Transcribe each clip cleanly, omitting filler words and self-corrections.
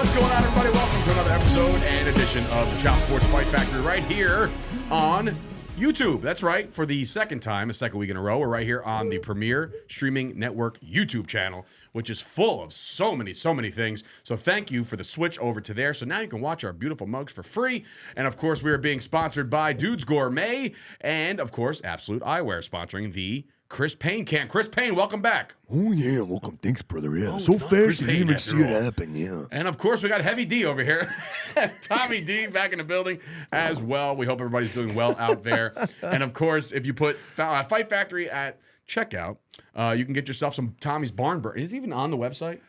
What's going on, everybody? Welcome to another episode and edition of the Chop Sports Fight Factory right here on YouTube. That's right. For the second week in a row, we're right here on the Premier Streaming Network YouTube channel, which is full of so many things. So thank you for the switch over to there. So now you can watch our beautiful mugs for free. And of course, we are being sponsored by Dudes Gourmet and of course, Absolute Eyewear sponsoring the Chris Payne camp. Chris Payne, welcome back. Oh, yeah, welcome. Thanks, brother. Yeah, Oh, so it's not fast Chris you Payne didn't even after see it all. happen, yeah. And of course, we got Heavy D over here. Tommy D back in the building as well. We hope everybody's doing well out there. And of course, if you put Fight Factory at checkout, you can get yourself some Tommy's Barn Burner. Is it even on the website?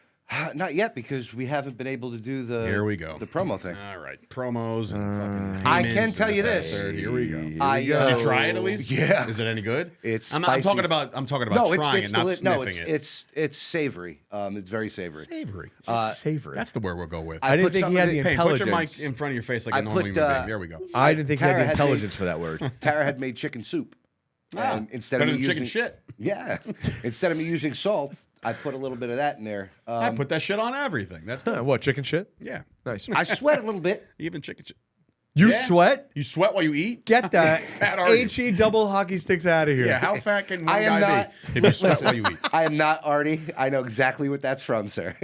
Not yet, because we haven't been able to do the Here we go. the promo thing. All right, promos and fucking. I payments can tell and you that this. third. Here we go. Did you try it at least? Yeah. Is it any good? It's I'm spicy. talking about No, trying it, not sniffing it's savory. It's very savory. Savory. Savory. That's the word we'll go with. I didn't put think some he had of the it- Payne, put your mic intelligence. in front of your face like I a normal put, human being. There we go. I didn't think he had Tara the had intelligence for that word. Tara had made chicken soup. And instead of Better me than using chicken shit. Yeah. Instead of me using salt, I put a little bit of that in there. I put that shit on everything. That's good. What, chicken shit? Yeah. Nice. I sweat a little bit. Even chicken shit. You Yeah? sweat? You sweat while you eat? Get that Fat are you? HE double hockey sticks out of here. Yeah, how fat can one I am guy not- be if you sweat while you eat? I am not Artie. I know exactly what that's from, sir.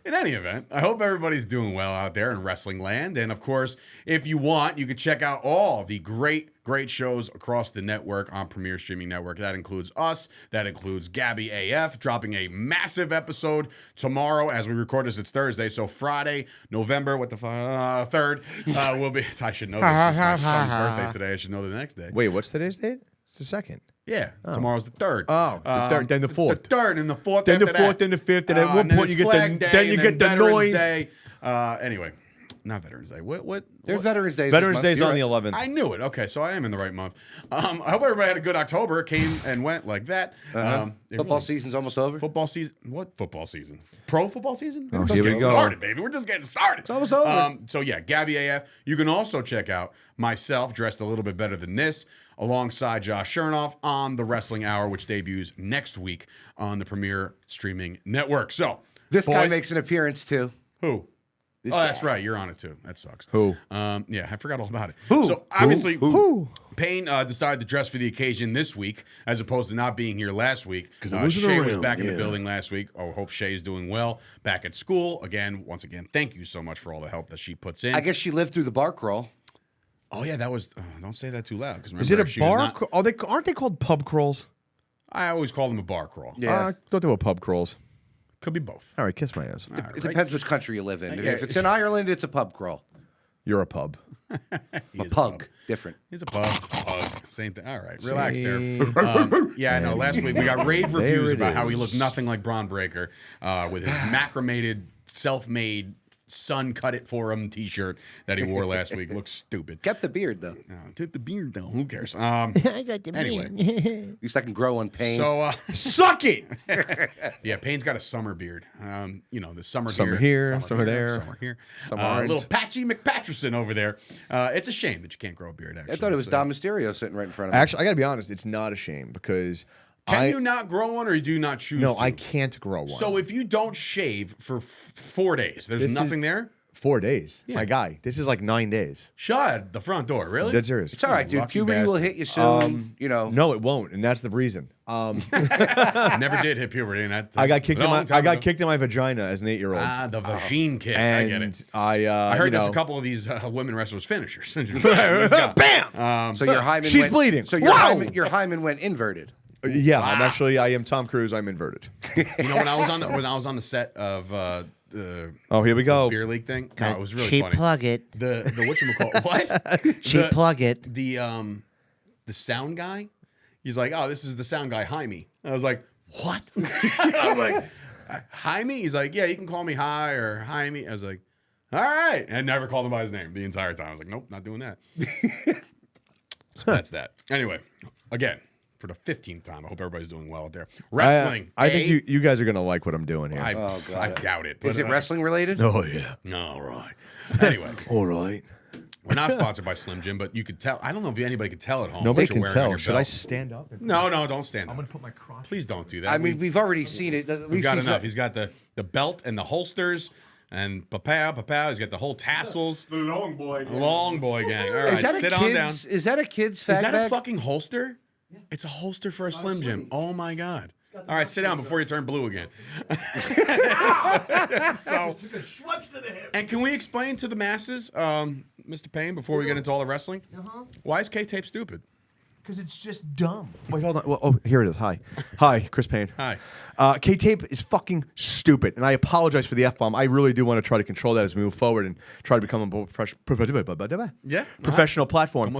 In any event, I hope everybody's doing well out there in wrestling land. And of course, if you want, you can check out all the great shows across the network on Premier Streaming Network. That includes us. That includes Gabby AF dropping a massive episode tomorrow as we record this. It's Thursday. So Friday, November, 3rd, will be. I should know this. It's my son's birthday today. I should know the next day. Wait, what's today's date? It's the 2nd. Yeah, tomorr's the 3rd. Oh, the third, then the 4th. The 3rd and the 4th. Then the after 4th, that. then the 5th, and at one then point you it's get Flag the Day, then you and get the Veterans 9th. Day. Anyway, not Veterans Day. What? There's Veterans Day. Veterans Day is You're on the right. 11th. I knew it. Okay, so I am in the right month. I hope everybody had a good October. It came and went like that. Football season's almost over. Football season. What football season? Pro football season? Oh, We're just here we getting go. started, baby. We're just getting started. It's almost over. So yeah, Gabby AF. You can also check out myself dressed a little bit better than this, alongside Josh Chernoff on the Wrestling Hour, which debuts next week on the Premier Streaming Network. So This guy boys- makes an appearance too. who? This Oh, guy. that's right. You're on it too. That sucks. Who? Yeah, I forgot all about it. Who? So obviously, Who? Payne decided to dress for the occasion this week, as opposed to not being here last week. 'Cause I wasn't Shay was around, back in the yeah. building last week. Oh, hope Shay's doing well back at school again. Once again, thank you so much for all the help that she puts in. I guess she lived through the bar crawl. Oh yeah, that was. Don't say that too loud. Because Is it a bar? Aren't they called pub crawls? I always call them a bar crawl. Yeah. I thought they were pub crawls. Could be both. All right, kiss my ass. All right, It depends which country you live in. Yeah. If it's in Ireland, it's a pub crawl. You're a pub. He A is pug. Different. He's a pug. Same thing. All right, relax there. Yeah, I know. Last week we got rave reviews it about how he is. looked nothing like Braun Breaker with his macramated, self-made, son cut it for him T-shirt that he wore last week. Looks stupid. Kept the beard though. Took the beard though. Who cares? I got the Anyway. At least I can grow on pain. So Suck it! yeah, Payne's got a summer beard. The summer Summer here, summer summer there, summer here. summer A aren't. little Patchy McPatcherson over there. It's a shame that you can't grow a beard. Actually, I thought it was So- Dom Mysterio sitting right in front of me. Actually, I got to be honest. It's not a shame because Can you not grow one, or do you not choose? No, to? I can't grow one. So if you don't shave for 4 days, there's This is- nothing there? 4 days. My guy, this is like 9 days. Shut the front door, really? Dead serious. It's all right, dude. Lucky Puberty will bastard. hit you soon. No, it won't, and that's the reason. Never did hit puberty, and that I got kicked. long time I got ago. kicked in my vagina as an 8-year-old. Ah, the vagine kick. and I get it. I I heard you there's know, a couple of these women wrestlers finishers. Bam! So your hymen She's went, bleeding. So Wow! your hymen went inverted. Yeah, I am Tom Cruise. I'm inverted. You know, when I was on the set of the Oh, here we go. beer league thing, no, it was really She funny. plug it. The whatchamacallit, what? She plug it. The sound guy. He's like, oh, this is the sound guy, Jaime. I was like, what? I'm like, Jaime? He's like, yeah, you can call me Hi or Jaime. I was like, all right. And I never called him by his name the entire time. I was like, nope, not doing that. So that's that. Anyway, again, for the 15th time, I hope everybody's doing well out there. Wrestling. I think you guys are gonna like what I'm doing here. I God. doubt it. Is it wrestling related? oh yeah. All right. Anyway, All right. we're not sponsored by Slim Jim, but you could tell. I don't know if anybody could tell at home. Nobody what you're can wearing on tell. your Should I belt. stand up? No, don't stand up. I'm gonna put my cross. Please don't do that. I mean, we've already seen it. At We've least got he's enough. not- He's got the belt and the holsters. And Papow, he's got the whole tassels. The long boy. Long boy gang. All right, Is that sit a on down. kid's? Is that a kid's fag Is that bag? a fucking holster? Yeah. It's a holster for a Slim Jim. Oh my God. All right, sit down before you turn blue again. So, and can we explain to the masses, Mr. Payne, before we get into all the wrestling, why is K-Tape stupid? Because it's just dumb. Wait, hold on. Well, oh, here it is. Hi, Chris Payne. Hi. K-Tape is fucking stupid, and I apologize for the F-bomb. I really do want to try to control that as we move forward and try to become a professional platform.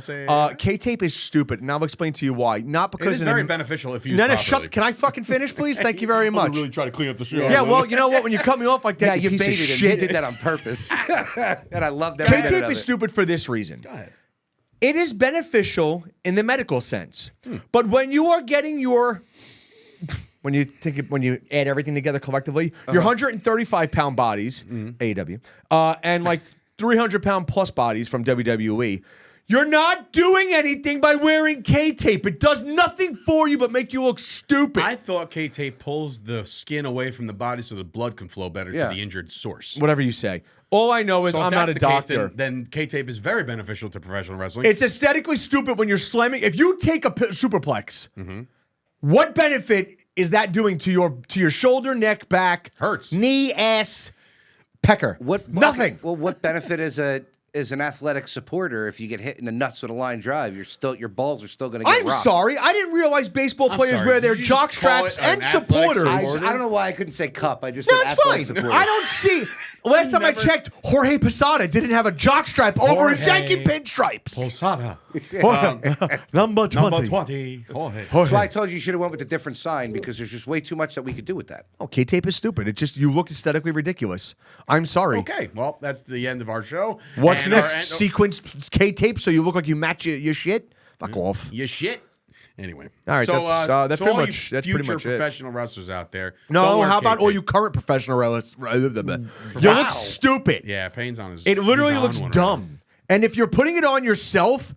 K-Tape is stupid, and I'll explain to you why. Not because It is very beneficial if you use No, properly. shut. Can I fucking finish, please? Thank you very much. Really try to clean up the show. Yeah, well, you know what? When you cut me off like that, Yeah, you you piece of baited him. shit. You did that on purpose, and I love that. K-Tape is stupid for this reason. Go ahead. It is beneficial in the medical sense, but when you are getting your, when you add everything together collectively, your 135-pound bodies, AEW, and like 300-pound plus bodies from WWE, you're not doing anything by wearing K-Tape. It does nothing for you but make you look stupid. I thought K-Tape pulls the skin away from the body so the blood can flow better to the injured source. Whatever you say. All I know is So if I'm not that's a the case, doctor. then K-Tape is very beneficial to professional wrestling. It's aesthetically stupid when you're slamming. If you take a superplex, what benefit is that doing to your shoulder, neck, back, Hurts. knee, ass, pecker? Nothing. Well, what benefit is an athletic supporter if you get hit in the nuts with a line drive? Your balls are still going to get I'm rocked. sorry. I didn't realize baseball players sorry. wear their Did you just jock call straps it an and athletic supporters. supporter? I don't know why I couldn't say cup. I just said That's athletic fine. supporter. I don't see. Last time I Never- checked, Jorge Posada didn't have a jock strap over his Jorge Yankee pinstripes. Posada. Number 20. Number 20. Jorge. That's why I told you should have went with a different sign because there's just way too much that we could do with that. Oh, K-Tape is stupid. It just, you look aesthetically ridiculous. I'm sorry. Okay, well, that's the end of our show. What's And our next? end- Sequence K-Tape so you look like you match your shit? Fuck off. You shit. Anyway. All right, that's so pretty all much- you that's pretty future much it. professional wrestlers out there. No, don't wear how about all K-Tape. you current professional wrestlers? You look stupid. Yeah, Payne's on his. It literally he's on looks one right dumb. And if you're putting it on yourself,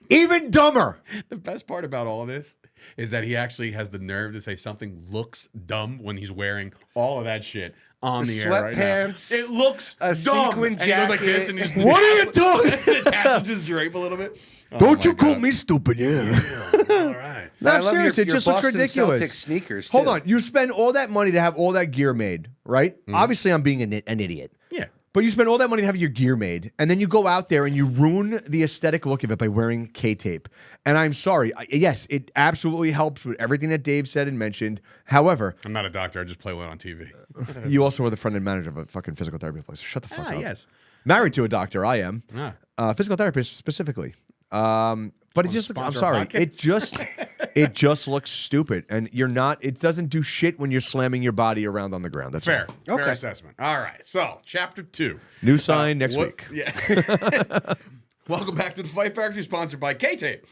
even dumber. now. The best part about all of this is that he actually has the nerve to say something looks dumb when he's wearing all of that shit on the air right now. Sweatpants, It looks a dumb. sequin And he goes like this, jacket. and just What are you doing? the tassels just drape a little bit. Oh Don't my you call God. me stupid, yeah. All right. No, I I'm love serious. your It just looks Boston ridiculous. Celtics sneakers, Hold too. on. You spend all that money to have all that gear made, right? Obviously, I'm being an idiot. Yeah. But you spend all that money to have your gear made, and then you go out there and you ruin the aesthetic look of it by wearing K-Tape. And I'm sorry. Yes, it absolutely helps with everything that Dave said and mentioned. However, I'm not a doctor. I just play one on TV. you also are the front-end manager of a fucking physical therapy place. Shut the fuck up. Yes. Married to a doctor, I am. Ah. Physical therapist specifically. But it just looks, I'm sponsor our sorry. podcast? It just looks stupid. And you're not, it doesn't do shit when you're slamming your body around on the ground. That's Fair. all. Fair assessment. All right. So, chapter 2. New sign next What- week. Yeah. Welcome back to the Fight Factory, sponsored by K-Tape.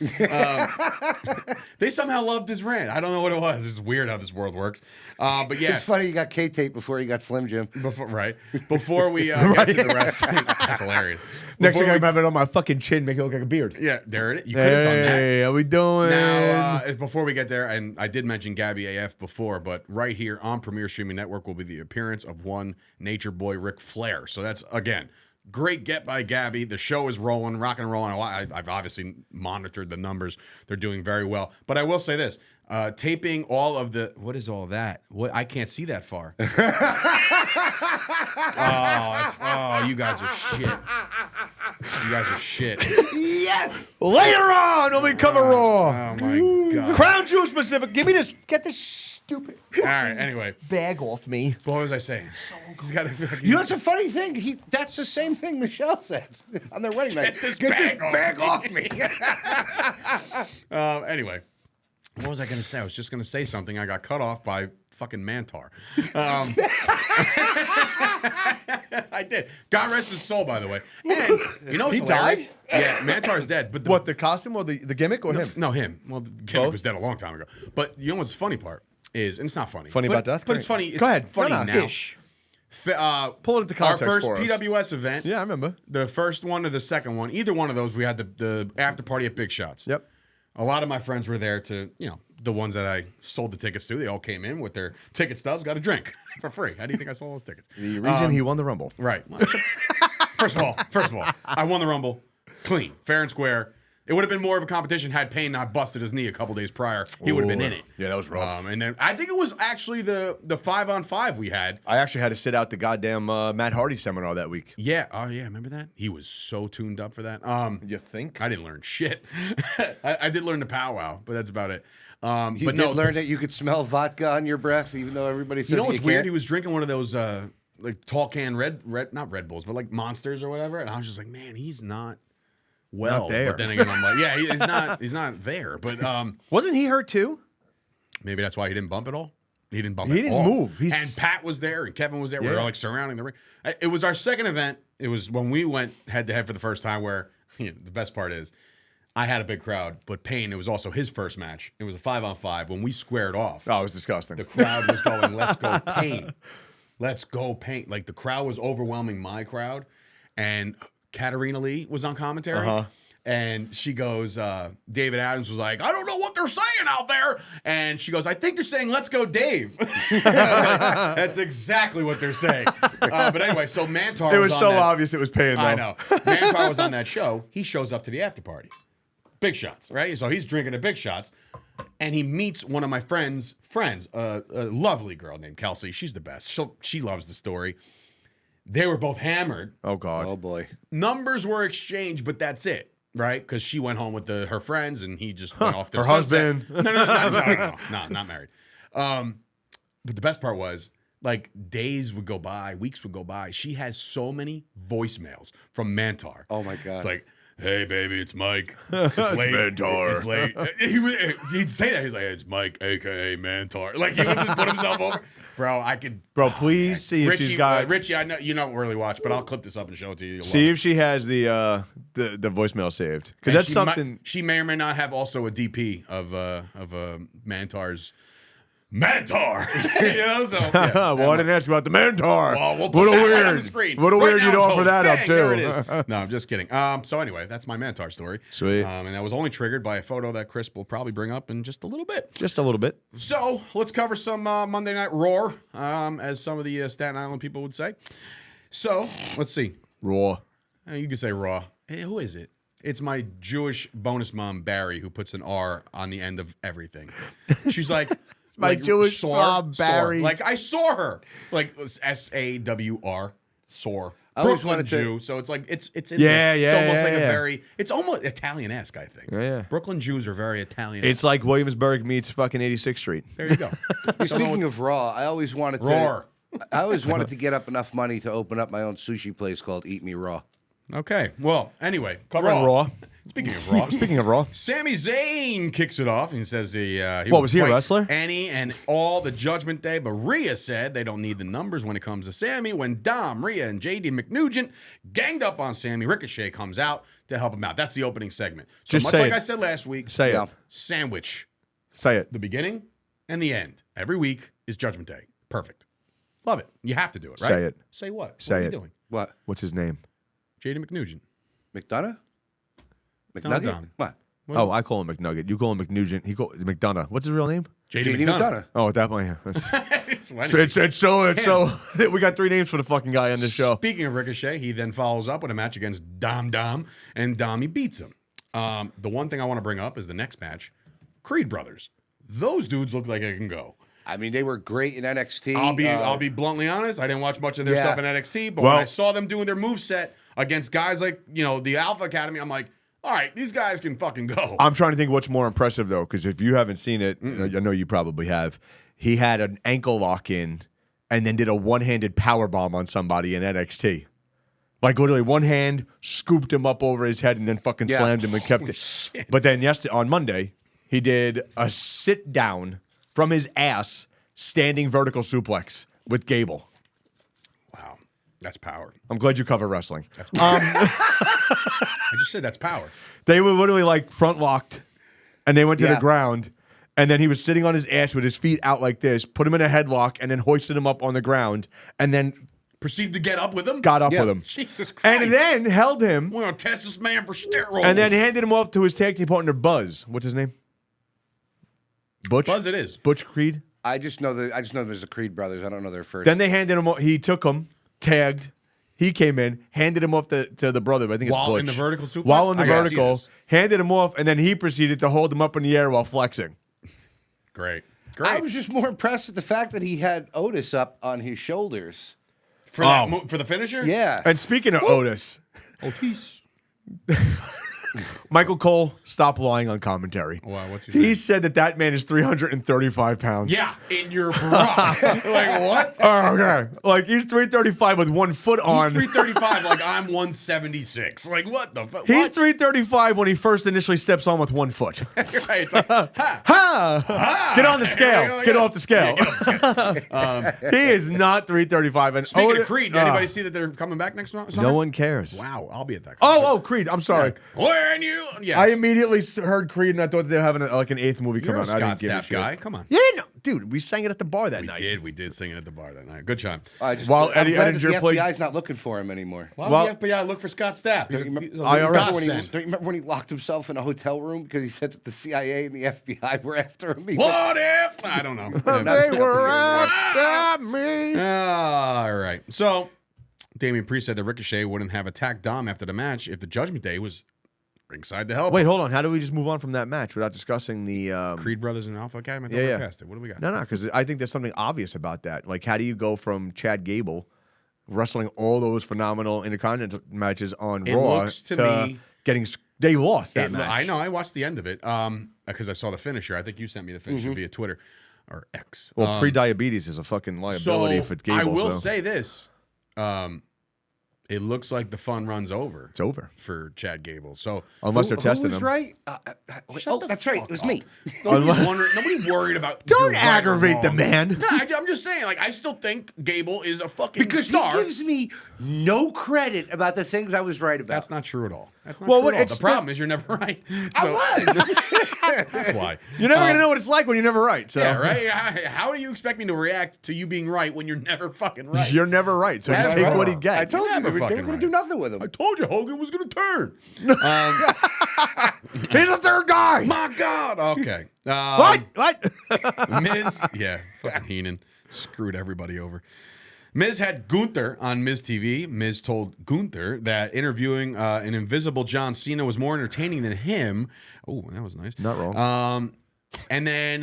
They somehow loved this rant. I don't know what it was. It's weird how this world works. But yeah. It's funny you got K-Tape before you got Slim Jim. Before we get to the wrestling. That's hilarious. Next Before week, I'm we- have it on my fucking chin, make it look like a beard. Yeah, there it is. You could have done that. Hey, how we doing? Now, before we get there, and I did mention Gabby AF before, but right here on Premier Streaming Network will be the appearance of one Nature Boy Ric Flair. So that's, again, great get by Gabby. The show is rolling, rocking and rolling. I've obviously monitored the numbers. They're doing very well. But I will say this. Taping all of the... What is all that? What? I can't see that far. You guys are shit. You guys are shit. Yes! Later on, when we cover Raw. Oh, my God. Crown Jewel specific. Give me this. Get this stupid All right, anyway. bag off me. What was I saying? He's got to... You know, it's a funny thing. That's the same thing Michelle said on their wedding night. Get this bag off me. Anyway, what was I going to say? I was just going to say something. I got cut off by fucking Mantar. I did. God rest his soul, by the way. And you know what's He hilarious? died? Yeah, Mantar's dead. But What, the costume or the gimmick or him? No, him. Well, the gimmick Both? was dead a long time ago. But you know what's the funny part is, and it's not funny. Funny but, about death? But it's funny. It's Go ahead. funny No, now. Ish. Pull it into context Our first for us. PWS event. Yeah, I remember. The first one or the second one, either one of those, we had the after party at Big Shots. Yep. A lot of my friends were there to, the ones that I sold the tickets to, they all came in with their ticket stubs, got a drink for free. How do you think I sold those tickets? The reason he won the Rumble. Right. First of all, I won the Rumble clean, fair and square. It would have been more of a competition had Payne not busted his knee a couple days prior. He would have been in it. Yeah, that was rough. And then I think it was actually the 5-on-5 we had. I actually had to sit out the goddamn Matt Hardy seminar that week. Yeah. Oh, yeah. Remember that? He was so tuned up for that. You think? I didn't learn shit. I did learn the powwow, but that's about it. You did learn that you could smell vodka on your breath, even though everybody says You know what's weird? can't? He was drinking one of those like tall can not Red Bulls, but like Monsters or whatever. And I was just like, man, he's not well. Not there. But then again, I'm like, yeah, he's not there. But Wasn't he hurt too? maybe that's why he didn't bump at all. He didn't bump He at didn't all. move. And Pat was there and Kevin was there. We Yeah. were all like surrounding the ring. It was our second event. It was when we went head to head for the first time where the best part is I had a big crowd, but Payne, it was also his first match. It was a 5-on-5. When we squared off, Oh, it was disgusting. the crowd was going, let's go Payne. Let's go Payne. Like the crowd was overwhelming my crowd. And Katarina Lee was on commentary. And she goes, David Adams was like, I don't know what they're saying out there. And she goes, I think they're saying, let's go Dave. I was like, that's exactly what they're saying. But anyway, so Mantar It was on so that- obvious it was Payne, though. I know. Mantar was on that show. He shows up to the after party. Big Shots, right? So he's drinking at Big Shots, and he meets one of my friends, a lovely girl named Kelsey. She's the best. She loves the story. They were both hammered. Oh, God. Oh boy. Numbers were exchanged, but that's it, right? Because she went home with her friends, and he just went off to Her the sunset. husband. No, not married. But the best part was, like, days would go by, weeks would go by. She has so many voicemails from Mantar. Oh my God. It's like, hey, baby, it's Mike. It's late. Mantar. It's late. He'd say that. He's like, it's Mike, a.k.a. Mantar. Like, he would just put himself over. Bro, I could... Bro, please see if she's got... Richie, I know you don't really watch, but I'll clip this up and show it to you. You'll See love if she has the voicemail saved. Because And that's something... she may or may not have also a DP of Mantar's... Mantar! You know, so... Yeah, well, I didn't ask about the Mantar. Well, we'll what put a that weird, right on the screen. What a Right weird now you'd in offer post. that up, Bang, too. there it is. No, I'm just kidding. So anyway, that's my Mantar story. Sweet. And that was only triggered by a photo that Chris will probably bring up in just a little bit. Just a little bit. So let's cover some Monday Night Roar, as some of the Staten Island people would say. So let's see. Raw. You could say Raw. Hey, who is it? It's my Jewish bonus mom, Barry, who puts an R on the end of everything. She's like... My Jewish mom, Soar. Barry. Like, I saw her. Like, SAWR. Soar. I always Brooklyn wanted to- Jew. So it's like, it's in Yeah, there. yeah, It's almost yeah, like yeah. a very, it's almost Italian-esque, I think. Yeah. Brooklyn Jews are very Italian. It's like Williamsburg meets fucking 86th Street. There you go. Speaking of Raw, I always wanted to... Roar. I always wanted to get up enough money to open up my own sushi place called Eat Me Raw. Okay. Well, anyway. Covering Raw. Speaking of Raw. Speaking of Raw. Sami Zayn kicks it off and says he What, was he a fight wrestler? Annie and all the Judgment Day, but Rhea said they don't need the numbers when it comes to Sammy. When Dom, Rhea, and JD McNugent ganged up on Sammy, Ricochet comes out to help him out. That's the opening segment. So Just much say like it. I said last week, Say Yeah. it. sandwich. Say it. The beginning and the end. Every week is Judgment Day. Perfect. Love it. You have to do it, right? Say it. Say what? Say what are it. you doing? What? What's his name? JD McNugent. McDonough? Dom. McNugget? What? Oh, I call him McNugget. You call him McNugent. He call McDonough. What's his real name? JD JD McDonough. Oh, at that point, yeah. So anyway. It's so. We got 3 names for the fucking guy on this show. Speaking of Ricochet, he then follows up with a match against Dom, and Dom, beats him. The one thing I want to bring up is the next match, Creed Brothers. Those dudes look like they can go. I mean, they were great in NXT. I'll be bluntly honest. I didn't watch much of their Yeah. stuff in NXT, but Well- when I saw them doing their moveset against guys like, the Alpha Academy, I'm like, all right, these guys can fucking go. I'm trying to think what's more impressive though, because if you haven't seen it, I know you probably have. He had an ankle lock in, and then did a one-handed power bomb on somebody in NXT. Like literally one hand scooped him up over his head and then fucking Yeah. slammed him and kept it. Shit. But then on Monday, he did a sit down from his ass standing vertical suplex with Gable. Wow, that's power. I'm glad you cover wrestling. That's power. I just said that's power. They were literally like front locked, and they went to the Yeah. ground, and then he was sitting on his ass with his feet out like this, put him in a headlock, and then hoisted him up on the ground, and then Proceed to get up with him. got up Yeah. with him. Jesus Christ. And then held him, we're gonna test this man for steroids. and then handed him off to his tag team partner, Buzz. What's his name? Butch. Buzz, it is. Butch Creed. I just know there's the Creed brothers. I don't know their first. Then they handed him. He took him, tagged. He came in, handed him off to the brother. I think it's While Butch. in the vertical suplex? While in the I gotta see vertical, this. handed him off, and then he proceeded to hold him up in the air while flexing. Great. I was just more impressed with the fact that he had Otis up on his shoulders. For the finisher? Yeah. And speaking of Otis, Otis. Michael Cole stopped lying on commentary. Wow, what's he He saying? said that man is 335 pounds. Yeah, in your bra. Like, what? Oh, okay. Like, he's 335 with 1 foot on. He's 335, like I'm 176. Like, what the fuck? He's 335 when he first initially steps on with 1 foot. Right, it's like, ha. Ha! Get on the scale. Get off the scale. Get off the scale. He is not 335. And Speaking Otis- of Creed, did anybody see that they're coming back next month? No one cares. Wow, I'll be at that. Oh, Creed. I'm sorry. When you, yes. I immediately heard Creed and I thought they were having an 8th movie come You're a out. I didn't Scott give a Stapp shit. guy. Come on. Yeah, no, dude, we sang it at the bar that night. We did sing it at the bar that night. Good time. While I'm Eddie glad that Edinger the played- FBI's not looking for him anymore. Why Well- would the FBI look for Scott Stapp? He's a IRS. godsend. Don't you remember when he locked himself in a hotel room because he said that the CIA and the FBI were after him? What if? I don't know. They were after me. All right. So, Damian Priest said that Ricochet wouldn't have attacked Dom after the match if the Judgment Day was ringside to help. Wait, hold on. How do we just move on from that match without discussing the Creed Brothers and Alpha Academy. I thought Yeah, we yeah. passed it. What do we got? No, because I think there's something obvious about that. Like, how do you go from Chad Gable wrestling all those phenomenal Intercontinental matches on It Raw looks to me- getting they lost that match? I know. I watched the end of it because I saw the finisher. I think you sent me the finisher via Twitter or X. Well, pre-diabetes is a fucking liability for Gable. I will so say this. It looks like the fun runs over. it's over For Chad Gable. So unless they're testing Who was him. right? the That's right. fuck It was up. me. Nobody worried about. if Don't you're right or aggravate the wrong. man. No, I'm just saying. Like, I still think Gable is a fucking Because star. he gives me no credit about the things I was right about. That's not true at all. That's not Well, true what- at all. it's The problem is you're never right. I was. That's why. You're never gonna know what it's like when you're never right. So Yeah, right? How do you expect me to react to you being right when you're never fucking right? You're never right. So That's you take right. what he I gets. told you Never they were fucking going to right. do nothing with him. I told you Hogan was going to turn. He's a third guy. My God. Okay. What? Miz, yeah, fucking Heenan screwed everybody over. Miz had Gunther on Miz TV. Miz told Gunther that interviewing an invisible John Cena was more entertaining than him. Oh, that was nice. Not wrong. And then,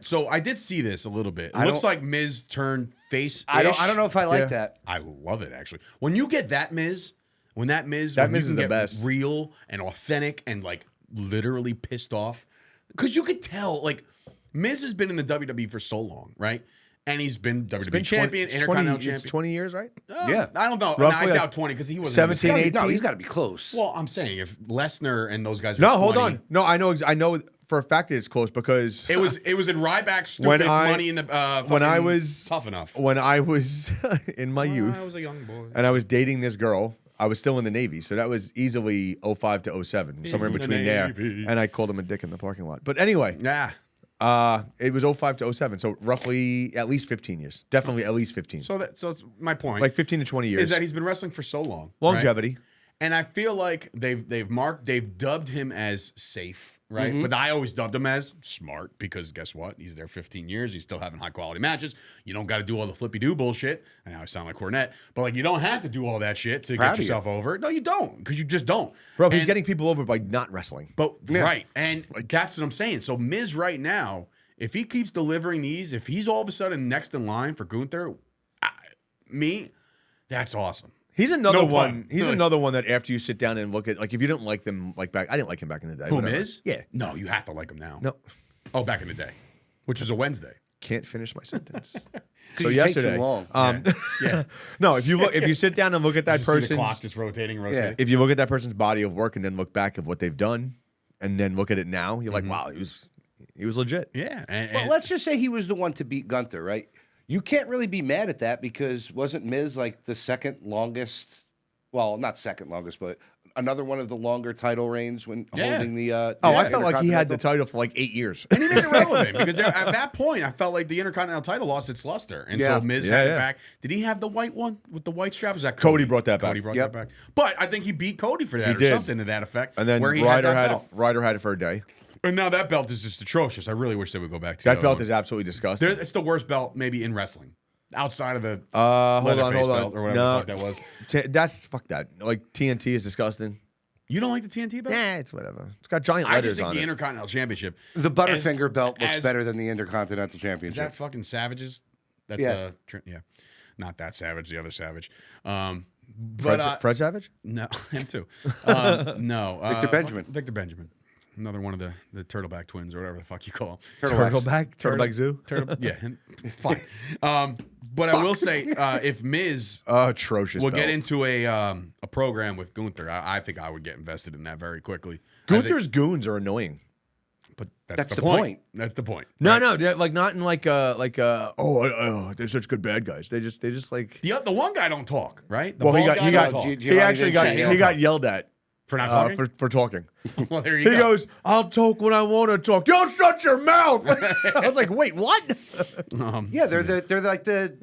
so I did see this a little bit. It I looks don't- like Miz turned face. I don't know if I like that. I love it, actually. When you get that Miz, when Miz you is can the get best. real and authentic and like literally pissed off, because you could tell, like, Miz has been in the WWE for so long, right? And he's been WWE champion, Intercontinental champion. 20 years, right? Yeah. I don't know. Roughly I like doubt 20 because he wasn't. 17, 18. No, he's got to be close. Well, I'm saying if Lesnar and those guys. Were No, hold 20, on. No, I know for a fact that it's close because It was in Ryback's When stupid I- money in the when I fucking was tough enough. when I was in my youth I was a young boy. and I was dating this girl. I was still in the Navy, so that was easily 05 to 07, somewhere in In the between there. Navy. And I called him a dick in the parking lot. But anyway, Yeah. it was 05 to 07, so roughly at least 15 years. Definitely at least 15. So that's my point. Like 15 to 20 years. is that he's been wrestling for so long. right? Longevity. And I feel like they've dubbed him as safe, right? Mm-hmm. But I always dubbed him as smart because guess what? He's there 15 years. He's still having high quality matches. You don't got to do all the flippy do bullshit. And now I sound like Cornette, but like you don't have to do all that shit to Proud get of you. yourself over. No, you don't, because you just don't. Bro, he's And- getting people over by not wrestling. But right, and that's what I'm saying. So Miz right now, if he keeps delivering these, if he's all of a sudden next in line for Gunther, that's awesome. He's another No one. pun. He's Really. another one that after you sit down and look at, like, if you didn't like them, like back, I didn't like him back in the day. Who, whatever. Miz? Yeah. No, you have to like him now. No, Oh, back in the day, which was a Wednesday. can't finish my sentence. you So take yesterday, too long. Yeah. no, if you sit down and look at that You see the person's, clock just rotating, rotating. if you look at that person's body of work and then look back at what they've done, and then look at it now, you're like, wow, he was legit. Yeah. Well, let's just say he was the one to beat Gunther, right? You can't really be mad at that because wasn't Miz like the second longest? Well, not second longest, but another one of the longer title reigns when Yeah. holding the. Oh, I felt like he had the Intercontinental? title for like 8 years. And he made it relevant because at that point, I felt like the Intercontinental title lost its luster until Yeah. Miz Yeah, had yeah. it back. Did he have the white one with the white strap? Is that Cody brought that back. Cody brought Yep. that back. But I think he beat Cody for that He or did. something to that effect. And then where he Ryder had that had belt. Ryder had it for a day. And now that belt is just atrocious. I really wish they would go back to That belt is absolutely disgusting. It's the worst belt maybe in wrestling. Outside of the Hold on. belt or whatever the fuck that was. Fuck that. Like TNT is disgusting. You don't like the TNT belt? Nah, it's whatever. It's got giant I letters just think on the it. Intercontinental Championship. The Butterfinger belt looks as- better than the Intercontinental Is Championship. that fucking Savages? That's Yeah. yeah. Not that Savage, the other Savage. But Fred Savage? no, him too. No, Victor Benjamin. Victor Benjamin. Another one of the Turtleback twins or whatever the fuck you call them. Turtleback Zoo? Yeah, fine. But I will say, if Miz Atrocious. will belt. get into a program with Gunther, I think I would get invested in that very quickly. Gunther's goons are annoying. But that's the the point. point. That's the point. No, right? no, they're like not in they're such good bad guys. They just like. The one guy don't talk, right? The Well, he bald got guy don't talk. he actually got Giovanni he got yelled at For not talking? for talking. Well, there you He go. goes, "I'll talk when I want to talk. You shut your mouth." I was like, "Wait, what?" Yeah, they're like the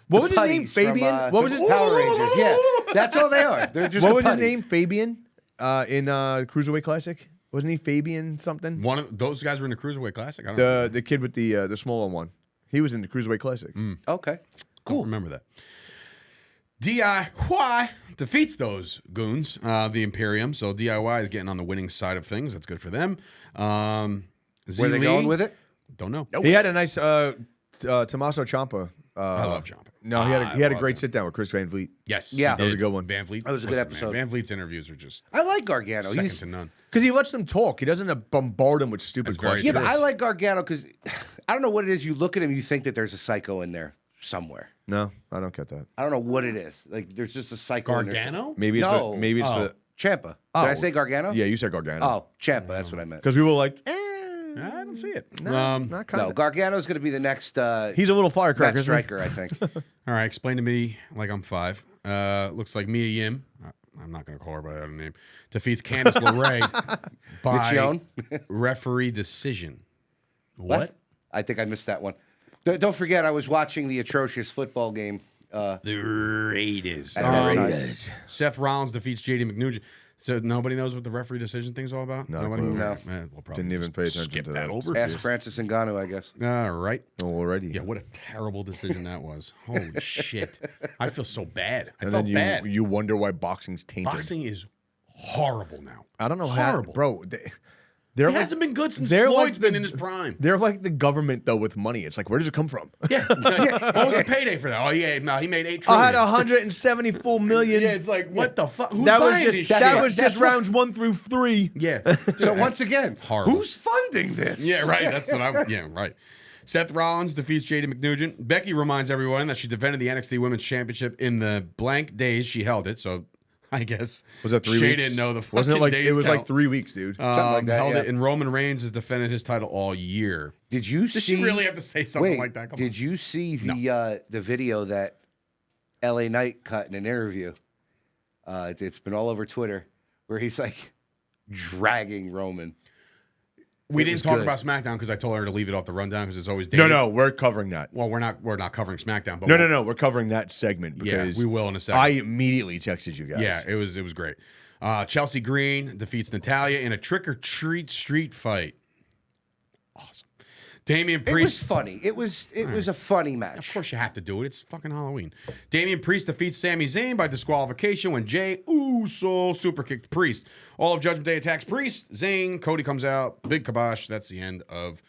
What was the his name? putties from, Fabian? What was his- Power Rangers? Yeah, that's all they are. They're just What the was his putties. name? Fabian in Cruiserweight Classic. Wasn't he Fabian something? One of those guys were in the Cruiserweight Classic. I don't know. The kid with the smaller one. He was in the Cruiserweight Classic. Okay. Cool. Remember that. DIY defeats those goons, the Imperium. So DIY is getting on the winning side of things. That's good for them. Z Where they Lee, going with it? Don't know. He had a nice Tommaso Ciampa. I love Ciampa. No, he I had a love great him. sit down with Chris Van Vliet Yes. Yeah. he That was a did. good one. Van Vliet. That was a good listen, episode. Man, Van Vliet's interviews are just I like Gargano. second He's to none. because he lets them talk. He doesn't bombard them with stupid That's very questions. yeah, but true. I like Gargano because I don't know what it is. You look at him, you think that there's a psycho in there somewhere. No, I don't get that. I don't know what it is. Like there's just a psycho. in there. Gargano? Maybe it's No. maybe it's Oh. the Ciampa. Oh. Did I say Gargano? yeah. You said Gargano. Oh, Ciampa. That's what I meant. because we were like, I don't see it. not kind No, of. Gargano's going to be the next He's a little firecracker. Matt isn't he? Striker, I think. All right, explain to me like I'm 5. Looks like Mia Yim. I'm not going to call her by that name. Defeats Candice LeRae by Michion? referee decision. What? I think I missed that one. Don't forget, I was watching the atrocious football game. The Raiders. At that time. Raiders. Seth Rollins defeats JD McNugent. So nobody knows what the referee decision thing's all about? No Nobody? clue. No. We'll probably Didn't even just pay attention skip to that that. over. Ask Francis Ngannou, I guess. All right. Already. Yeah, what a terrible decision that was. Holy shit. I feel so bad. I And felt then bad. you wonder why boxing's tainted. Boxing is horrible now. I don't know how, Horrible. bro. They're It like, hasn't been good since they're Floyd's like been the- in his prime. they're like the government though with money. It's like, where does it come from? Yeah. What was the payday for that? Oh, yeah. No, he made $8 trillion. I had 174 million. Yeah, it's like, what the fuck? Who's that was buying just this that shit? was just rounds 1 through 3. Yeah. So once again, Horrible. who's funding this? Yeah, right. That's what I. Yeah, right. Seth Rollins defeats JD McNugent. Becky reminds everyone that she defended the NXT Women's Championship in the blank days she held it. So, I guess Was that 3 she weeks? didn't know the Wasn't it like days it was count. like 3 weeks, dude? Something like that, Held yeah. it, and Roman Reigns has defended his title all year. Did you Does see? she really have to say something Wait, like that? Come did you see the video that LA Knight cut in an interview? It's been all over Twitter where he's like dragging Roman. We It didn't was talk good. about SmackDown because I told her to leave it off the rundown because it's always No, dated. no, we're covering that. Well, we're not covering SmackDown. But No, we'll- no, no, we're covering that segment Yeah, because we will in a second. I immediately texted you guys. Yeah, it was great. Chelsea Green defeats Natalia in a trick or treat street fight. Awesome. Damian It was Priest. funny. It was a funny match. Of course, you have to do it. It's fucking Halloween. Damian Priest defeats Sami Zayn by disqualification when Jay Uso super kicked Priest. All of Judgment Day attacks Priest. Zayn, Cody comes out. Big kibosh. That's the end of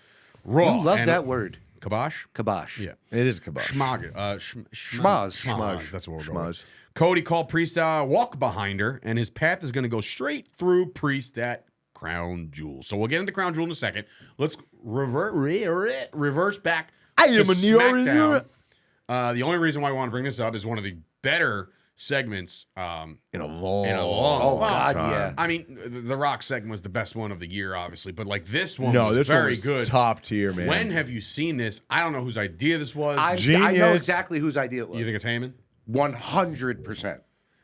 Raw. You love And- that word, Kibosh? kibosh. Yeah. It is a kibosh. Schmag. Schmaz. Schmaz. That's what we're going with. Schmaz. Cody called Priest walk behind her, and his path is going to go straight through Priest at Crown Jewel. So we'll get into Crown Jewel in a second. Let's reverse back I to am a SmackDown. The only reason why I want to bring this up is one of the better segments In a long, Oh, God, time. yeah. I mean, the Rock segment was the best one of the year, obviously, but like this one No, was this very one was good. top tier, man. When have you seen this? I don't know whose idea this was. I know Genius. exactly whose idea it was. You think it's Heyman? 100%.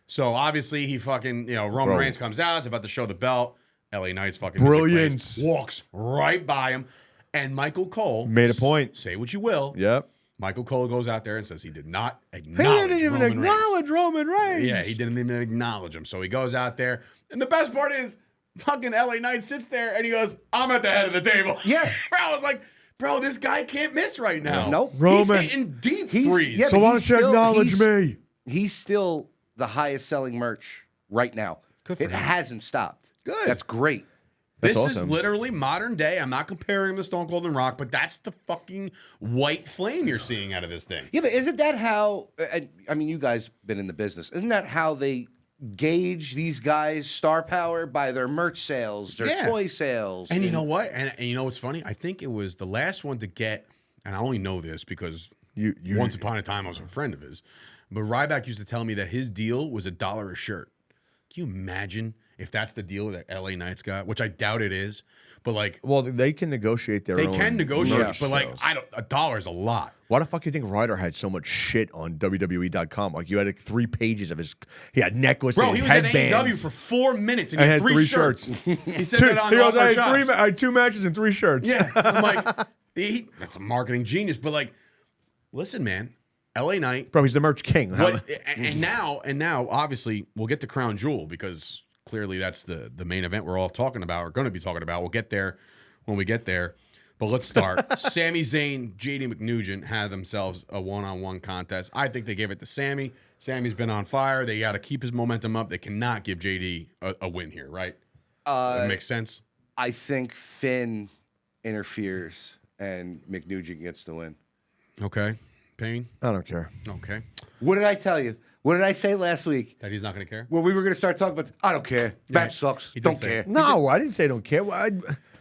So obviously he fucking, Roman Bro. Reigns comes out, it's about to show the belt. LA Knight's fucking Brilliant. music plays, walks right by him. And Michael Cole Made a point. Say what you will. Yep. Michael Cole goes out there and says he did not He acknowledge didn't even Roman Reigns. acknowledge Roman Reigns. Yeah, he didn't even acknowledge him. So he goes out there. And the best part is Fucking LA Knight sits there and he goes, I'm at the head of the table. Yeah. Bro, I was like, bro, this guy can't miss right now. Nope. Roman. He's hitting deep He's- threes. yeah, So but why he's don't you still- acknowledge he's- me? He's still the highest selling merch right now. Good for it him. hasn't stopped. Good. That's great. This That's is awesome. literally modern day. I'm not comparing him to Stone Cold and Rock, but that's the fucking white flame you're seeing out of this thing. Yeah, but isn't that how? I mean, you guys been in the business. Isn't that how they gauge these guys' star power by their merch sales, their Yeah. toy sales? And you know what? And you know what's funny? I think it was the last one to get, and I only know this because You- once upon a time I was a friend of his, but Ryback used to tell me that his deal was $1 a shirt. Can you imagine if that's the deal that LA Knights got? Which I doubt it is, but like Well, they can negotiate their they own. can negotiate, merch but like sales. $1 is a lot. Why the fuck do you think Ryder had so much shit on WWE.com? Like you had like 3 pages of his. He had necklaces, Bro, he was at headbands. AEW for 4 minutes and I he had had 3 3 shirts. shirts. He said that on He goes, Off Our I Chops. had 2 matches and 3 shirts. Yeah, I'm like, that's a marketing genius. But like, listen, man, LA Knight. Bro, he's the merch king. What, and now, obviously, we'll get to Crown Jewel because clearly that's the main event we're all talking about or going to be talking about. We'll get there when we get there. But let's start. Sami Zayn, JD McNugent had themselves a one-on-one contest. I think they gave it to Sammy. Sammy's been on fire. They got to keep his momentum up. They cannot give JD a win here, right? That makes sense. I think Finn interferes and McNugent gets the win. Okay. Payne? I don't care. Okay. What did I tell you? What did I say last week? That he's not going to care? When we were going to start talking about, I don't care. Match sucks. he did Don't say care. it. No, I didn't say I don't care.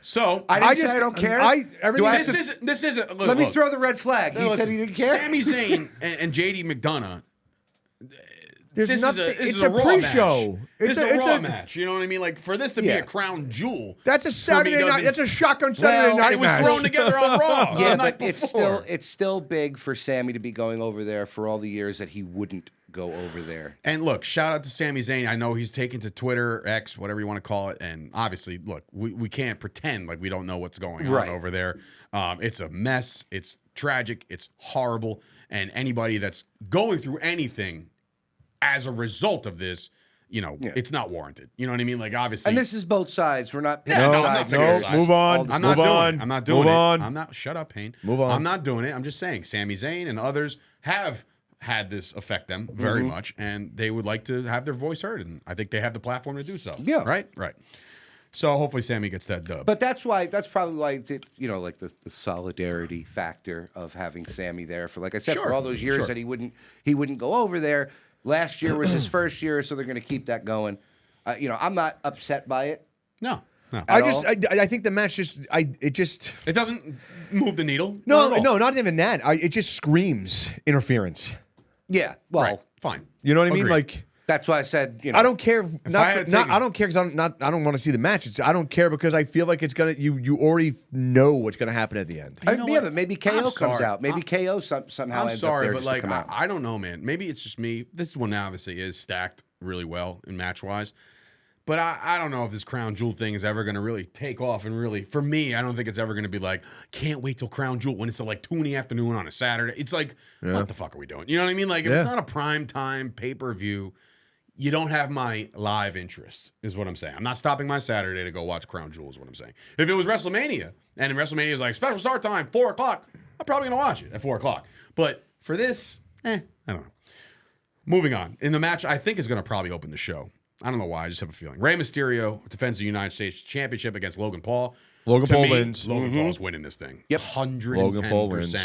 So, I didn't I say just- I don't care. everything- Do I this have to- isn't. This isn't. Let me throw the red flag. He said he didn't care. Sami Zayn and JD McDonough. There's This nothing. is It's a a Raw pre-show. match. This is a It's Raw match. You know what I mean? Like for this to be Yeah. a crown jewel. That's a for me Saturday night. doesn't That's a s- shotgun Saturday Well, night It was match. thrown together on Raw. Yeah, the night but before. it's still big for Sammy to be going over there for all the years that he wouldn't go over there. And look, shout out to Sami Zayn. I know he's taken to Twitter, X, whatever you want to call it. And obviously, look, we can't pretend like we don't know what's going on Right. over there. It's a mess. It's tragic. It's horrible. And anybody that's going through anything as a result of this, you know, it's not warranted. You know what I mean? Like, obviously. And this is both sides. We're not picking Yeah, no, I'm not sides. picking here. sides. It's Move on. all the I'm stuff. not Move doing on. it. I'm not doing Move it. on. I'm not. Shut up, Payne. Move on. I'm not doing it. I'm just saying Sami Zayn and others have had this affect them very much, and they would like to have their voice heard, and I think they have the platform to do so. Yeah. Right? Right. So hopefully Sammy gets that dub. But that's probably why, like the solidarity factor of having Sammy there for, like I said, Sure, for all those years sure. that he wouldn't go over there. Last year was his first year, so they're going to keep that going. I'm not upset by it. no. I think the match It doesn't move the needle. no, Not at all. no, not even that. It just screams interference. Yeah, well, Right. Fine. You know what I mean? Agreed. Like, that's why I said, I don't care. I had taken- I don't care because I don't want to see the match. I don't care because I feel like it's gonna. You already know what's gonna happen at the end. You know yeah, what? but maybe KO I'm comes sorry. out. Maybe KO somehow I'm ends sorry, up there but just like to come out. I don't know, man. Maybe it's just me. This one obviously is stacked really well in match wise, but I don't know if this Crown Jewel thing is ever going to really take off. And really, for me, I don't think it's ever going to be like, can't wait till Crown Jewel when it's at like 2 PM on a Saturday. It's like, what the fuck are we doing? You know what I mean? Like, if it's not a prime time pay-per-view, you don't have my live interest, is what I'm saying. I'm not stopping my Saturday to go watch Crown Jewel, is what I'm saying. If it was WrestleMania, and in WrestleMania is like special start time, 4 o'clock, I'm probably going to watch it at 4 o'clock. But for this, I don't know. Moving on. In the match, I think is going to probably open the show. I don't know why. I just have a feeling. Rey Mysterio defends the United States Championship against Logan Paul. Logan To Paul me, wins. Logan Paul's winning this thing. Yep. 110%. Logan Paul wins.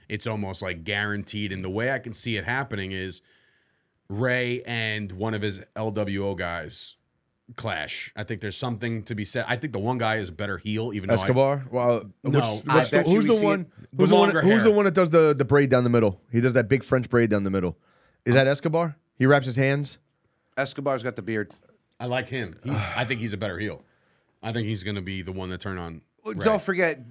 It's almost like guaranteed. And the way I can see it happening is Ray and one of his LWO guys clash. I think there's something to be said. I think the one guy is a better heel, even though Escobar. Well, No, who's I bet who's you the we one? see The longer Who's the hair. one that does the braid down the middle? He does that big French braid down the middle. Is that Escobar? He wraps his hands. Escobar's got the beard. I like him. I think he's a better heel. I think he's going to be the one that turn on Ray. Don't forget,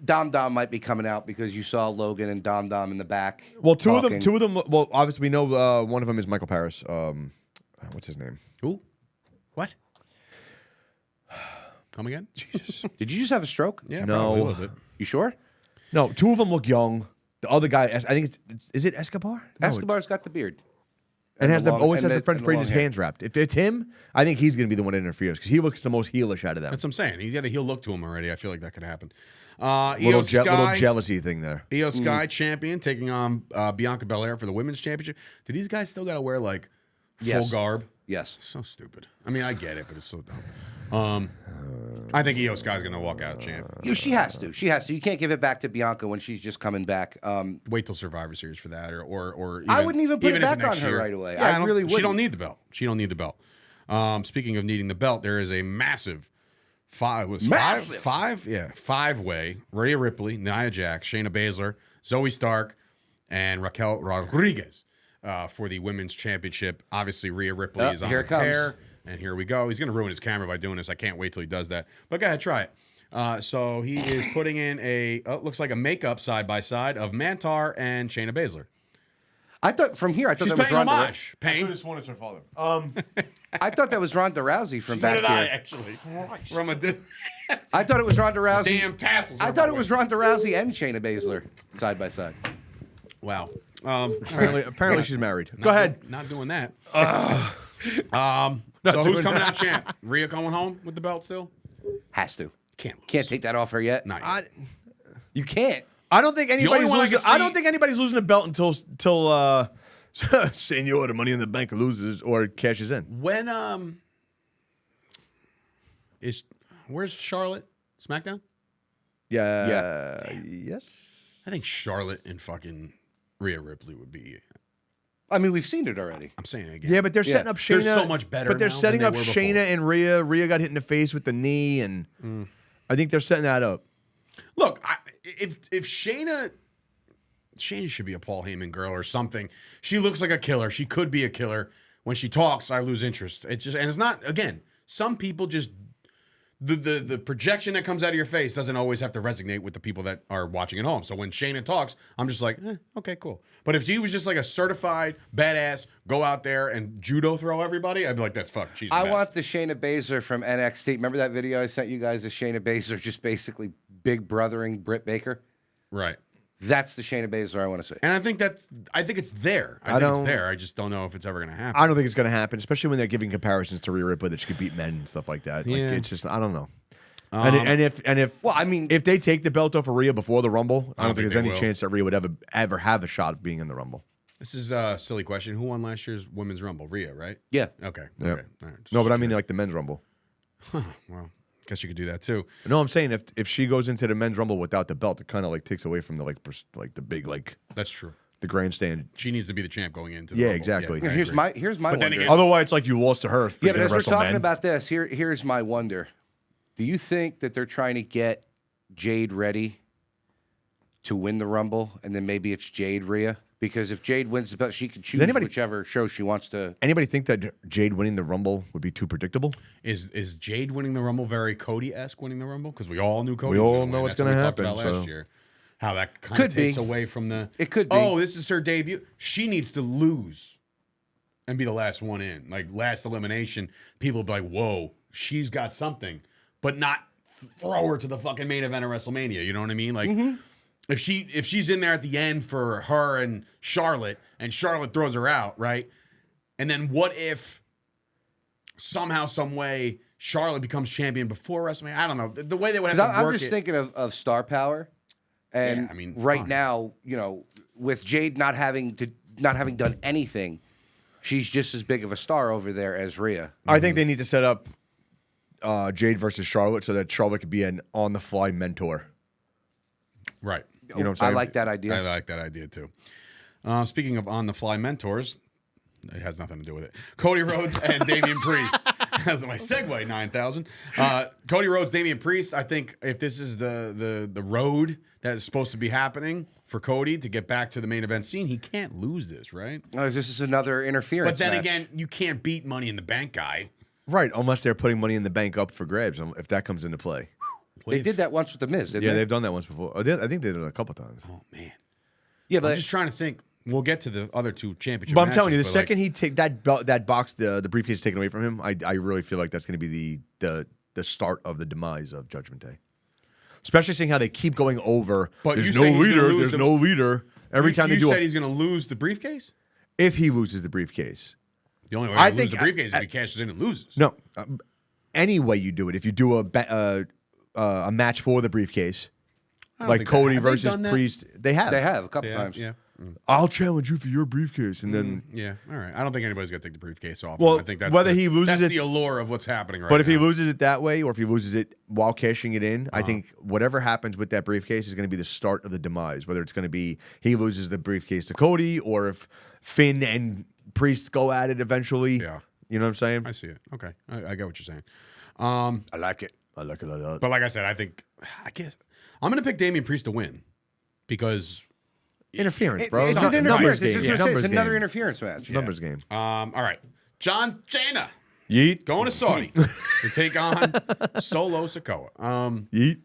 Dom might be coming out because you saw Logan and Dom in the back. Well, two talking. of them. Well, obviously we know one of them is Michael Paris. What's his name? Who? What? Come again? Jesus. Did you just have a stroke? Yeah, No. probably a little bit. You sure? No, two of them look young. The other guy, I think is it Escobar? No, Escobar's got the beard. And has always has the French and braid long his hair. hands wrapped. If it's him, I think he's going to be the one that interferes because he looks the most heelish out of them. That's what I'm saying. He's got a heel look to him already. I feel like that could happen. Little Sky, jealousy thing there. Io Sky champion taking on Bianca Belair for the women's championship. Do these guys still got to wear like full Yes. garb? Yes. So stupid. I mean, I get it, but it's so dumb. I think Io Sky's going to walk out champ. She has to. She has to. You can't give it back to Bianca when she's just coming back. Wait till Survivor Series for that, or I wouldn't even put it if back next on her year. right away. Yeah, I really She don't wouldn't. need the belt. She don't need the belt. Speaking of needing the belt, there is a massive five-way Rhea Ripley, Nia Jax, Shayna Baszler, Zoe Stark, and Raquel Rodriguez for the women's championship. Obviously, Rhea Ripley is on here a it comes. tear, and here we go. He's going to ruin his camera by doing this. I can't wait till he does that. But go ahead, try it. So he is putting in looks like a makeup side by side of Mantar and Shayna Baszler. I thought from here. I thought She's that was paying Ronda. homage. Payne. one is her father. I thought that was Ronda Rousey from So back did here. I, actually. From a I thought it was Ronda Rousey. damn tassels. I thought it was Ronda Rousey and Shayna Baszler side by side. Wow. Apparently she's married. Go ahead. Not doing that. So who's coming out champ? Rhea going home with the belt still? Has to. Can't lose. Can't take that off her yet. Not yet. You can't. I don't think anybody's one I losing. could I see- don't think anybody's losing a belt until Senor, the Money in the Bank loses or cashes in. When where's Charlotte? SmackDown? Yeah. Yes. I think Charlotte and fucking Rhea Ripley would be. I mean, we've seen it already. I'm saying it again. Yeah, but they're setting up Shayna. They're so much better But they're now setting than up they were before. Shayna and Rhea. Rhea got hit in the face with the knee, and I think they're setting that up. Look, if Shayna should be a Paul Heyman girl or something. She looks like a killer. She could be a killer. When she talks, I lose interest. It's just, and it's not, again, some people just, the projection that comes out of your face doesn't always have to resonate with the people that are watching at home. So when Shayna talks, I'm just like, okay, cool. But if she was just like a certified badass, go out there and judo throw everybody, I'd be like, that's fuck. She's the I best. want the Shayna Baszler from NXT. Remember that video I sent you guys of Shayna Baszler just basically big brothering Britt Baker? Right. That's the Shayna Baszler I want to see. And I think it's there. I think it's there. I just don't know if it's ever going to happen. I don't think it's going to happen, especially when they're giving comparisons to Rhea Ripley that she could beat men and stuff like that. Like, Yeah. it's just, I don't know. And if Well, I mean, if they take the belt off of Rhea before the Rumble, I don't think think there's they any will. chance that Rhea would ever have a shot of being in the Rumble. This is a silly question. Who won last year's Women's Rumble? Rhea, right? yeah. Okay. Yeah. Okay. All right. No, but I mean like the men's Rumble. Well, guess you could do that too. No, I'm saying if she goes into the men's Rumble without the belt, it kind of like takes away from the the big That's true. the grandstand. She needs to be the champ going into the Yeah, Rumble. exactly. I Here's agree. my But then wonder. again- Otherwise, it's like you lost to her. Yeah, but as we're wrestle talking men. about this, here's my wonder. Do you think that they're trying to get Jade ready to win the Rumble, and then maybe it's Jade Rhea? Because if Jade wins the belt, she can choose whichever show she wants to. Anybody think that Jade winning the Rumble would be too predictable? Is Jade winning the Rumble very Cody-esque winning the Rumble? Because we all knew Cody. We was all gonna know win. what's That's what gonna we talked happen, about last so- year. How that kind Could of be. takes away from the. It could be. Oh, this is her debut. She needs to lose and be the last one in, like last elimination. People will be like, "Whoa, she's got something," but not throw her to the fucking main event of WrestleMania. You know what I mean? Like. If she's in there at the end for her and Charlotte throws her out, right? And then what if somehow, some way, Charlotte becomes champion before WrestleMania? I don't know. The way they would have to work I'm just thinking of star power, and Yeah, I mean, right fine. now, with Jade not having done anything, she's just as big of a star over there as Rhea. I think they need to set up Jade versus Charlotte so that Charlotte could be an on-the-fly mentor. Right. You know what I'm I saying? like that idea. I like that idea too. Speaking of on-the-fly mentors, it has nothing to do with it. Cody Rhodes and Damian Priest. That's my segue, 9,000. Cody Rhodes, Damian Priest. I think if this is the road that is supposed to be happening for Cody to get back to the main event scene, he can't lose this, right? This is another interference. But then match. again, you can't beat Money in the Bank guy. Right, unless they're putting Money in the Bank up for grabs, if that comes into play. they did that once with the Miz, didn't Yeah, they? they've done that once before. I think they did it a couple times. Oh man, Yeah, I'm but just trying to think. We'll get to the other two championship. But I'm telling you, the matches, but, like, second he take that belt, that box, the briefcase taken away from him, I really feel like that's going to be the start of the demise of Judgment Day. Especially seeing how they keep going over. But There's you no say he's gonna leader. lose There's the- no leader. Every time you they do said he's going to lose the briefcase. if he loses the briefcase. The only way I to lose think the briefcase is if he cashes in and loses. No, any way you do it. If you do a match for the briefcase, I don't like think Cody have they versus done that? Priest, they have. They have a couple times. Yeah. I'll challenge you for your briefcase, and then. Yeah. All right. I don't think anybody's gonna take the briefcase off. Well, I think that's whether he loses that's it- the allure of what's happening right But if now. he loses it that way, or if he loses it while cashing it in, I think whatever happens with that briefcase is going to be the start of the demise. Whether it's going to be he loses the briefcase to Cody, or if Finn and Priest go at it eventually. Yeah. You know what I'm saying? I see it. Okay. I get what you're saying. I like it. I like it a lot. But like I said, I guess I'm gonna pick Damian Priest to win because Interference, bro. It's Numbers an interference. game. It's, Yeah. it's Numbers another game. interference match. Numbers game. all right. John Cena Yeet. going to Saudi to take on Solo Sikoa. Yeet.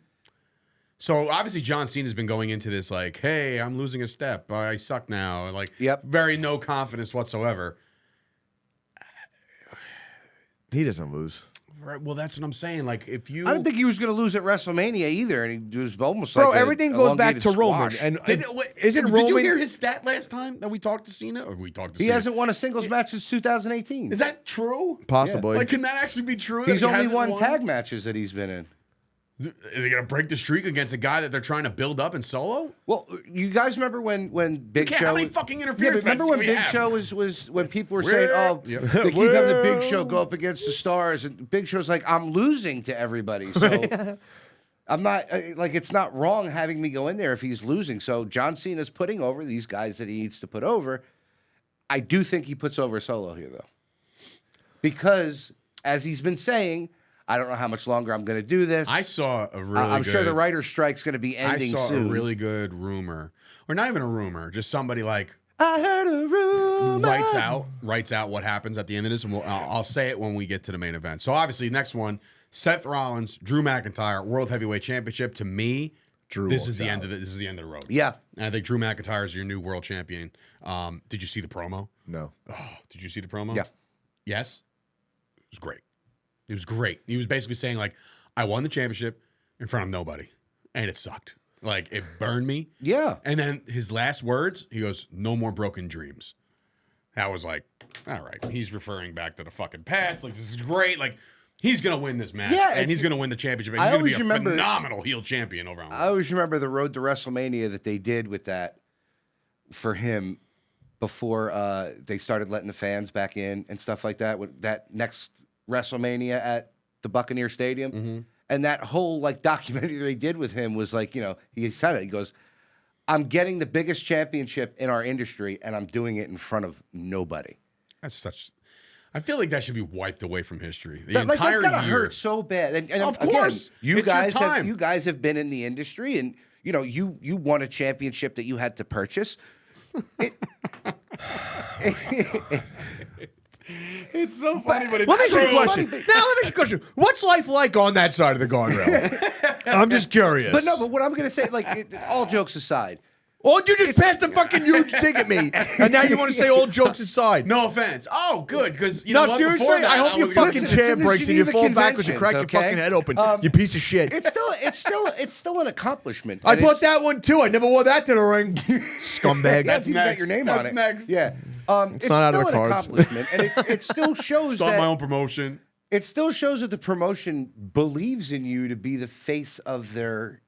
So obviously John Cena's been going into this like, hey, I'm losing a step. I suck now. Like, Yep. very no confidence whatsoever. He doesn't lose. Right. Well, that's what I'm saying. Like, if you, I didn't think he was going to lose at WrestleMania either, and he was almost Bro, like everything goes back to Roman. And isn't did Roman? you hear his stat last time that we talked to Cena? Or we talked to he Cena? hasn't won a singles match since 2018. Is that true? Possibly. Like, can that actually be true? that He's he only hasn't won tag matches that he's been in. Is he going to break the streak against a guy that they're trying to build up in Solo? Well, you guys remember when Big can't- Show? how many fucking Yeah, interference but remember matches when do we Big have? Show was when people were Where- saying, "Oh, Yep. they keep having the Big Show go up against the stars," and Big Show's like, "I'm losing to everybody." So I'm not like it's not wrong having me go in there if he's losing. So John Cena's putting over these guys that he needs to put over. I do think he puts over Solo here though, because as he's been saying, I don't know how much longer I'm going to do this. I saw a really I'm good, sure the writer's strike's going to be ending I saw soon. a really good rumor, or not even a rumor, just somebody like I heard a rumor. writes out what happens at the end of this, and I'll say it when we get to the main event. So obviously, next one, Seth Rollins, Drew McIntyre, World Heavyweight Championship. To me, this is the end of the, this is the end of the road. Yeah. And I think Drew McIntyre is your new world champion. Did you see the promo? No. Oh, did you see the promo? Yeah. Yes. It was great. It was great. He was basically saying like, I won the championship in front of nobody, and it sucked. Like, it burned me. Yeah. And then his last words, he goes, "No more broken dreams." That was like, all right. He's referring back to the fucking past. Like, this is great. Like, he's gonna win this match. Yeah, and he's gonna win the championship. And I he's gonna be always a remember- phenomenal heel champion over on. I always remember the road to WrestleMania that they did with that for him before they started letting the fans back in and stuff like that. With that next WrestleMania at the Buccaneer Stadium, and that whole like documentary they did with him was like, you know, he said it. He goes, "I'm getting the biggest championship in our industry, and I'm doing it in front of nobody." That's such. I feel like that should be wiped away from history. The Like that's entire gotta year. hurt so bad. And Of again, course. you It's your guys have time. you guys have been in the industry, and you know you won a championship that you had to purchase. It's so funny, but it's Let me ask you a true. question. Now, let me ask you a question. What's life like on that side of the guardrail? I'm just curious. But no, but what I'm gonna say, like, all jokes aside, Oh, you just passed a fucking huge dig at me, and now you want to say all jokes aside. No offense. Oh, good, because you No, know what? seriously, Before that, I hope your was gonna fucking say- chair listen, breaks you and you need the fall backwards and crack conventions, your fucking okay? head open. You piece of shit. it's still an accomplishment. I And bought it's- that one too. I never wore that to the ring. Scumbag. That's even got next. your name That's on it. next. Yeah. It's not out of still the an cards. accomplishment, and it still shows Start that my own promotion. it still shows that the promotion believes in you to be the face of their.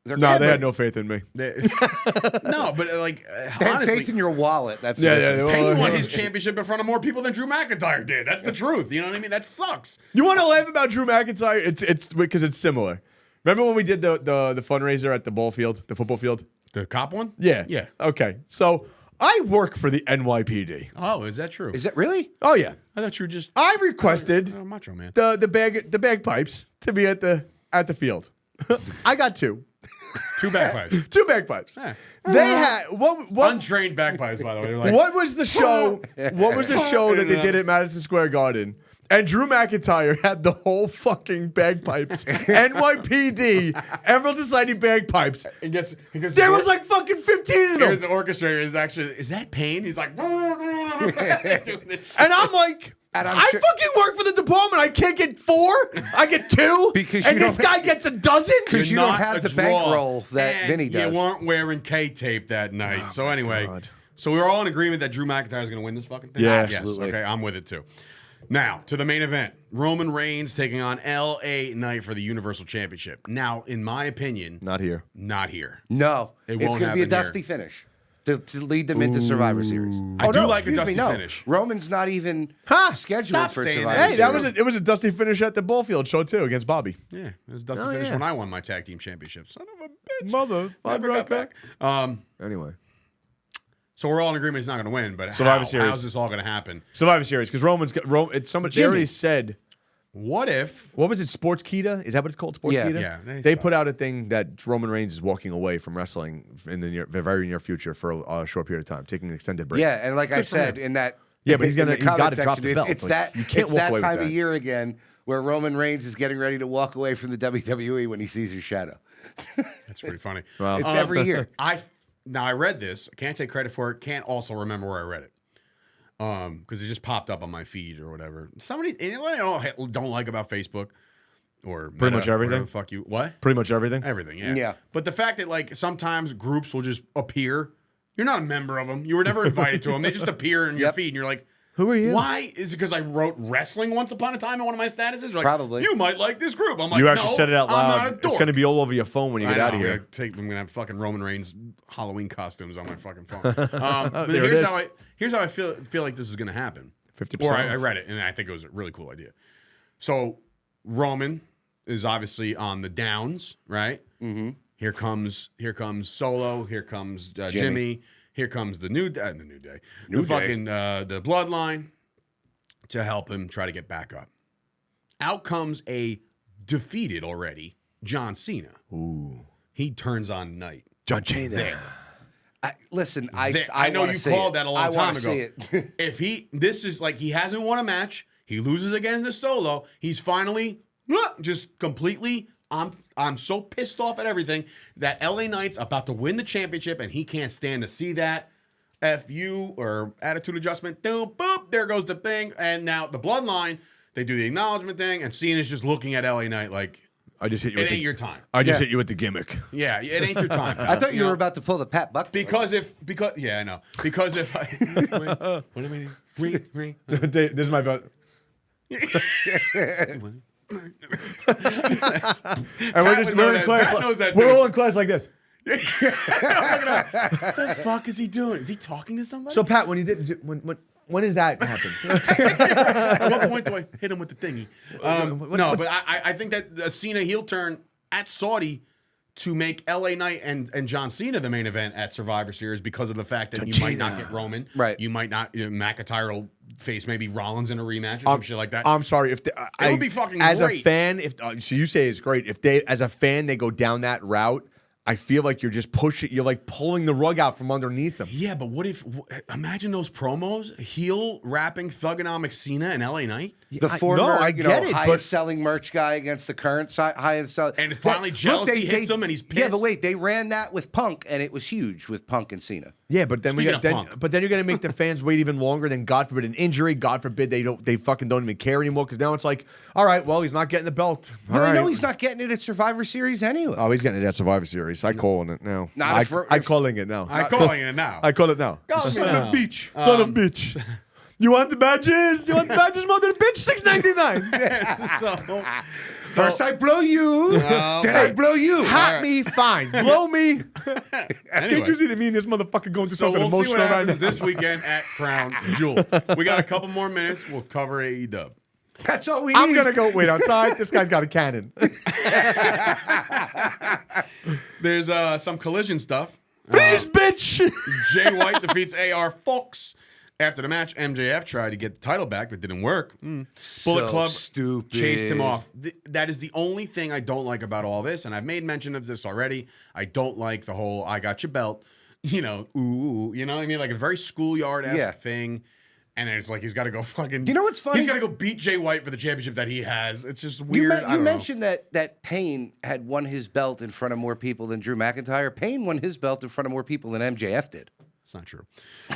No, they had no faith in me. No, but like They had honestly, faith in your wallet. That's Yeah, the yeah, difference. well, Payne won his championship in front of more people than Drew McIntyre did. That's the truth. You know what I mean? That sucks. You want to laugh about Drew McIntyre? It's because it's similar. Remember when we did the fundraiser at the ball field, the football field? The cop one? Yeah. Yeah. Okay. So I work for the NYPD. Oh, is that true? Is that really? Oh yeah. I thought you were just I requested Macho Man. the bagpipes to be at the field. I got two. Two bagpipes. Two bagpipes. Yeah. They had what Untrained bagpipes, by the way. They're like, what was the show? What was the show that they did at Madison Square Garden? And Drew McIntyre had the whole fucking bagpipes. NYPD, Emerald Society bagpipes. He gets There was like fucking 15 of Here's them. the orchestrator is actually, is that Payne? He's like, doing this shit. And I'm like, And I'm I sure- fucking work for the department. I can't get 4. I get 2. Because and you this don't- guy gets a dozen. Because you You're don't not have a the draw. bankroll that And Vinny does. You weren't wearing K-tape that night. So anyway, So we're all in agreement that Drew McIntyre is going to win this fucking thing? Yeah, Yes, absolutely. okay, I'm with it too. Now, to the main event. Roman Reigns taking on LA Knight for the Universal Championship. Now, in my opinion, Not here. not here. No, It it's won't going to be a happen dusty here. finish to lead them into Survivor Series. I do like a excuse dusty me, no. finish. Roman's not even scheduled Stop for saying Survivor that. Hey, Series. it was a dusty finish at the Ballfield show too against Bobby. Yeah, it was dusty Oh, finish yeah. when I won my tag team championship. Son of a bitch. Mother, Never got back. Anyway, So we're all in agreement he's not going to win, but Survivor Series. how's this all going to happen? Survivor Series because Roman's got It's somebody. They Jimmy. already said. What if? What was it? Sports Kita? Is that what it's called? Sports Yeah. Kita? Yeah, they They suck. put out a thing that Roman Reigns is walking away from wrestling in the very near future for a short period of time, taking an extended break. Yeah, and like I Good for said him. in that, Yeah, but he's in the gotta comment drop section, the belt. It's Like, that you can't it's walk that away with time of that. year again where Roman Reigns is getting ready to walk away from the WWE when he sees his shadow. That's pretty funny. Wow. It's every year. I read this. I can't take credit for it. Can't also remember where I read it. Because it just popped up on my feed or whatever. Somebody, you know what I don't like about Facebook or Pretty much Meta, everything? whatever the fuck you what? Pretty much everything. Everything, yeah. Yeah. But the fact that like sometimes groups will just appear. You're not a member of them. You were never invited to them. They just appear in your Yep. feed, and you're like, Who are you? Why? Is it because I wrote wrestling once upon a time in one of my statuses? You're like, Probably. You might like this group. I'm like, You actually no, said it out I'm loud. not a It's dork. going to be all over your phone when you get I know, out of here. I'm gonna have fucking Roman Reigns Halloween costumes on my fucking phone. But There it here's is. here's how I feel like this is gonna happen. 50% Or I off. read it and I think it was a really cool idea. So Roman is obviously on the downs, right? Mm-hmm. Here comes Solo. Here comes Jimmy. Here comes the new day. New Day. Fucking the Bloodline to help him try to get back up. Out comes a defeated already John Cena. Ooh. He turns on Knight. John Cena. There. Listen, I know wanna you see called it. that a I long time wanna ago. see it. If this is like he hasn't won a match, he loses against the Solo. He's finally just completely. I'm so pissed off at everything that LA Knight's about to win the championship and he can't stand to see that. F you or attitude adjustment. Boom, boop. There goes the thing. And now the Bloodline, they do the acknowledgement thing, and Cena's just looking at LA Knight like I just hit you it with ain't the, your time. I just Yeah. hit you with the gimmick. Yeah, it ain't your time. I thought you were about to pull the Pat Buck. Because yeah, I know. Because if I what do I mean? Ring. This is my vote. And we're in class. Pat knows that We're dude. all in class like this. What the fuck is he doing? Is he talking to somebody? So Pat, when you did when does that happen? At what point do I hit him with the thingy? No, but I think that a Cena heel turn at Saudi to make LA Knight and John Cena the main event at Survivor Series because of the fact that you might not get Roman. Right. You might not. McIntyre will face maybe Rollins in a rematch or some shit like that. I'm sorry if It would be fucking as great. a fan. If so, you say it's great. If they as a fan they go down that route, I feel like you're just pushing. You're like pulling the rug out from underneath them. Yeah, but what if? Imagine those promos: heel rapping Thugonomics Cena and LA Knight. The I- former, no, I get it, highest but- selling merch guy against the current highest selling. And finally jealousy hits him and he's Yeah, but pissed. wait, they ran that with Punk and it was huge with Punk and Cena. Yeah, but then Speaking of Punk. but then you're gonna make the fans wait even longer. Then God forbid an injury. God forbid they fucking don't even care anymore because now it's like, all right, well he's not getting the belt. All Well, right. no, he's not getting it at Survivor Series anyway. Oh, he's getting it at Survivor Series. I calling it now. Not if we're- I calling it now. I'm calling it now. I call it now. Son of a beach. Son of a bitch. You want the badges? You want the badges, mother of a bitch? $6.99. First I blow you, then I blow you. Hat me, fine. Blow me. Anyway. Can't you see me and this motherfucker going through So something we'll see emotional what right happens now? this weekend at Crown Jewel. We got a couple more minutes. We'll cover AEW. That's all we need. I'm gonna go wait outside. This guy's got a cannon. There's some collision stuff. Please, bitch. Jay White defeats AR Fox. After the match, MJF tried to get the title back, but didn't work. Bullet So Club stupid. chased him off. That is the only thing I don't like about all this, and I've made mention of this already. I don't like the whole "I got your belt," you know what I mean? Like a very schoolyard-esque Yeah. thing. And then it's like he's got to go fucking. You know what's funny? He's got to go beat Jay White for the championship that he has. It's just You, weird. I you don't know. mentioned that Payne had won his belt in front of more people than Drew McIntyre. Payne won his belt in front of more people than MJF did. It's not true.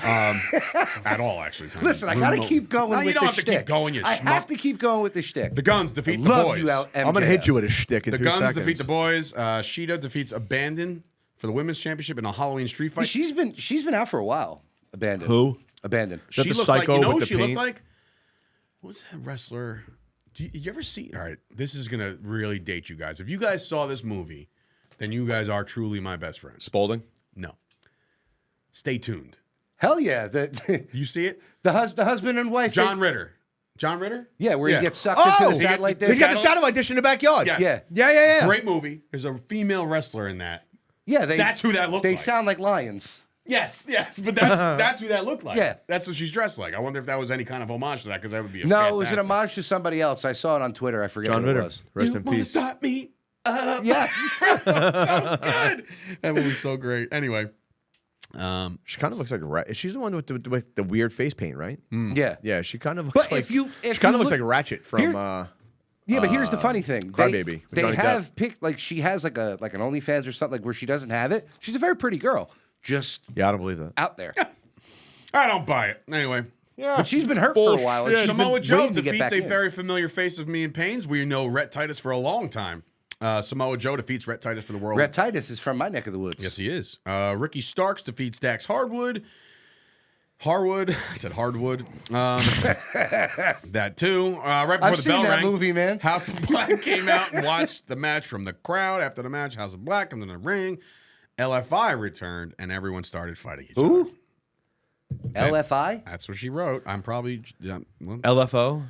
At all, actually. It's not Listen, I even got to remote. keep going No, with you don't the have to shtick. keep going, you I schmuck. have to keep going with the shtick. The Guns defeat the Love boys. you out, MJF. I'm gonna hit you with a shtick in The 2 Guns seconds. defeat the boys. Sheeta defeats Abandon for the women's championship in a Halloween street fight. She's been out for a while. Abandoned. Who? Abandoned. Is that She the looked like, psycho you know with who the she looked paint? like? What was that wrestler? You ever see? All right, this is going to really date you guys. If you guys saw this movie, then you guys are truly my best friends. Spalding? No. Stay tuned. Hell yeah. You see it? The husband and wife. John Ritter. John Ritter? Yeah, where he gets sucked Oh! into the satellite dish. He's got the satellite dish in the backyard. Yes. Yeah. Great movie. There's a female wrestler in that. Yeah, That's who that looked They like. sound like lions. Yes, but that's who that looked like. Yeah. That's what she's dressed like. I wonder if that was any kind of homage to that, because that would be No, it was an fantastic. homage to somebody else. I saw it on Twitter. I forget John what Ritter. it was. Rest You in wanna peace. Stop me. Yes. So good. That movie's so great. Anyway, She kind of looks like she's the one with the weird face paint, right? Yeah. Yeah, she kind of looks But like if you she kind of looks look- like Ratchet from Here- Yeah, but here's the funny thing. Crybaby with They Johnny have Depp. picked, like, she has like an OnlyFans or something, like, where she doesn't have it. She's a very pretty girl. Just Yeah, I don't believe that. out there. I don't buy it. Anyway, But she's been hurt for a while. And she's been Samoa Joe waiting to get defeats back a in. very familiar face of me and Payne's. We know Rhett Titus for a long time. Samoa Joe defeats Rhett Titus for the world. Rhett Titus is from my neck of the woods. Yes, he is. Ricky Starks defeats Dax Hardwood. I said Hardwood. That too. Right before I've the seen bell that rang, movie, man. House of Black came out and watched the match from the crowd. After the match, House of Black comes in the ring. LFI returned, and everyone started fighting each other. Who? LFI? That's what she wrote. I'm probably... LFO.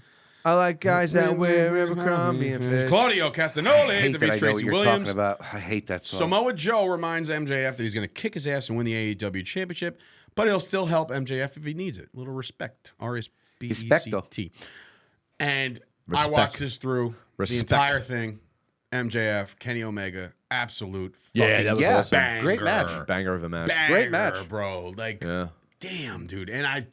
I like guys that wear Abercrombie and Fitch. Claudio Castagnoli I hate that defeats I know Tracy what you're Williams. talking about. I hate that song. Samoa Joe reminds MJF that he's going to kick his ass and win the AEW championship, but he'll still help MJF if he needs it. A little respect. RSPECT. And I Respect. watched this through Respect. the entire thing. MJF, Kenny Omega, absolute Yeah, fucking that was Yeah, awesome. banger. great match. Banger of a match. Banger, Great match. bro. Like, Yeah. damn, dude. And I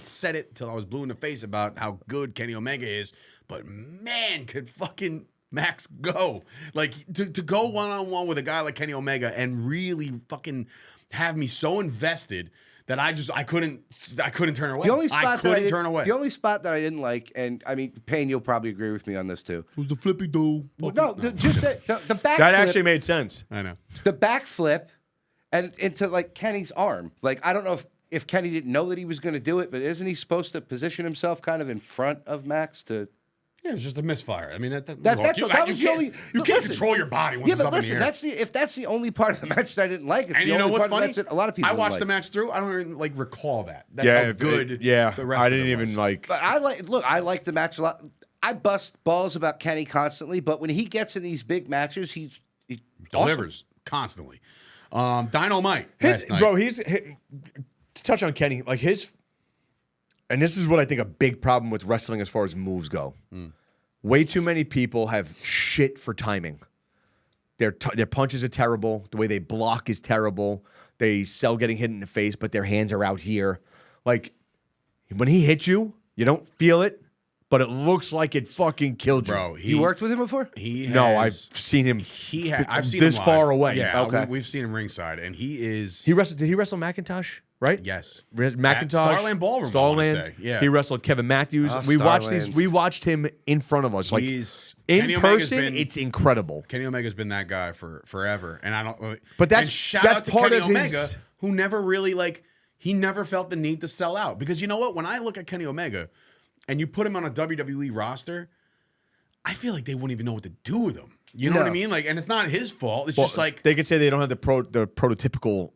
said it till I was blue in the face about how good Kenny Omega is, but man, could fucking Max go. Like, to go one-on-one with a guy like Kenny Omega and really fucking have me so invested that I couldn't turn away. The only spot I that couldn't turn away. The only spot that I didn't like, and I mean, Payne, you'll probably agree with me on this too. Who's the flippy do? No, just the backflip. That actually made sense. I know. The backflip and into like Kenny's arm. Like, I don't know if Kenny didn't know that he was going to do it, but isn't he supposed to position himself kind of in front of Max to? Yeah, it was just a misfire. I mean, that That- look, that's you, that you was the can't, only. you Look, can't listen. control your body once Yeah, it's but up listen, in the air. if that's the only part of the match that I didn't like, it's And the you know only what's part of funny? the match that a lot of people I watched the didn't like. match through. I don't even like recall that. That's Yeah, how good. the rest I of didn't it even was. like. But I like the match a lot. I bust balls about Kenny constantly, but when he gets in these big matches, he Delivers constantly. Dynamite His, last night. bro, to touch on Kenny, like and this is what I think a big problem with wrestling as far as moves go. Way too many people have shit for timing. Their punches are terrible. The way they block is terrible. They sell getting hit in the face, but their hands are out here. Like, when he hits you, you don't feel it, but it looks like it fucking killed you. Bro, You worked with him before? He No, I've has, seen him. I've seen this him live. far away. Yeah, Okay. we've seen him ringside, and he is. Did he wrestle McIntosh? Right? Yes. McIntosh. At Starland Ballroom, I wanna say. Yeah. He wrestled Kevin Matthews. Oh, We watched Starland. We watched him in front of us. Like He's in Kenny Omega's person, been- it's incredible. Kenny Omega's been that guy for forever, and I don't. But that's- and shout that's out to part Kenny of Omega, his- who never really he never felt the need to sell out, because you know what? When I look at Kenny Omega, and you put him on a WWE roster, I feel like they wouldn't even know what to do with him. You know No. what I mean? Like, and it's not his fault. It's Well, just like they could say they don't have the prototypical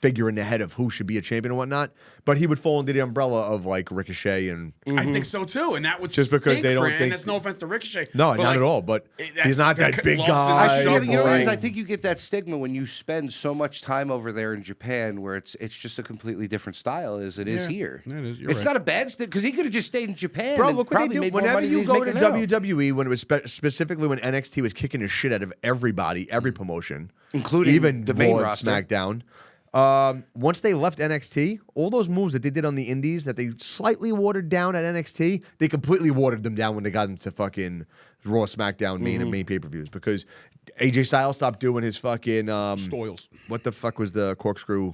figure in the head of who should be a champion and whatnot, but he would fall under the umbrella of like Ricochet and I think so too, and that would Just because stink they don't for him. think- That's no offense to Ricochet. no, but not like, at all. But that's- he's not they're that big lost in the guy. shuffle, Yeah, but you know what it is? right? I think you get that stigma when you spend so much time over there in Japan, where it's just a completely different style as it is Yeah. here. Yeah, it is. You're It's right. not a bad stick because he could have just stayed in Japan. Bro, and look what they probably do. made more Whenever money than you he's go to making now. WWE, when it was specifically when NXT was kicking the shit out of everybody, every promotion, Including even the main Raw and roster. SmackDown. Once they left NXT, all those moves that they did on the Indies that they slightly watered down at NXT, they completely watered them down when they got into fucking Raw, SmackDown, main and main pay-per-views, because AJ Styles stopped doing his fucking Stoyles. what the fuck was the corkscrew?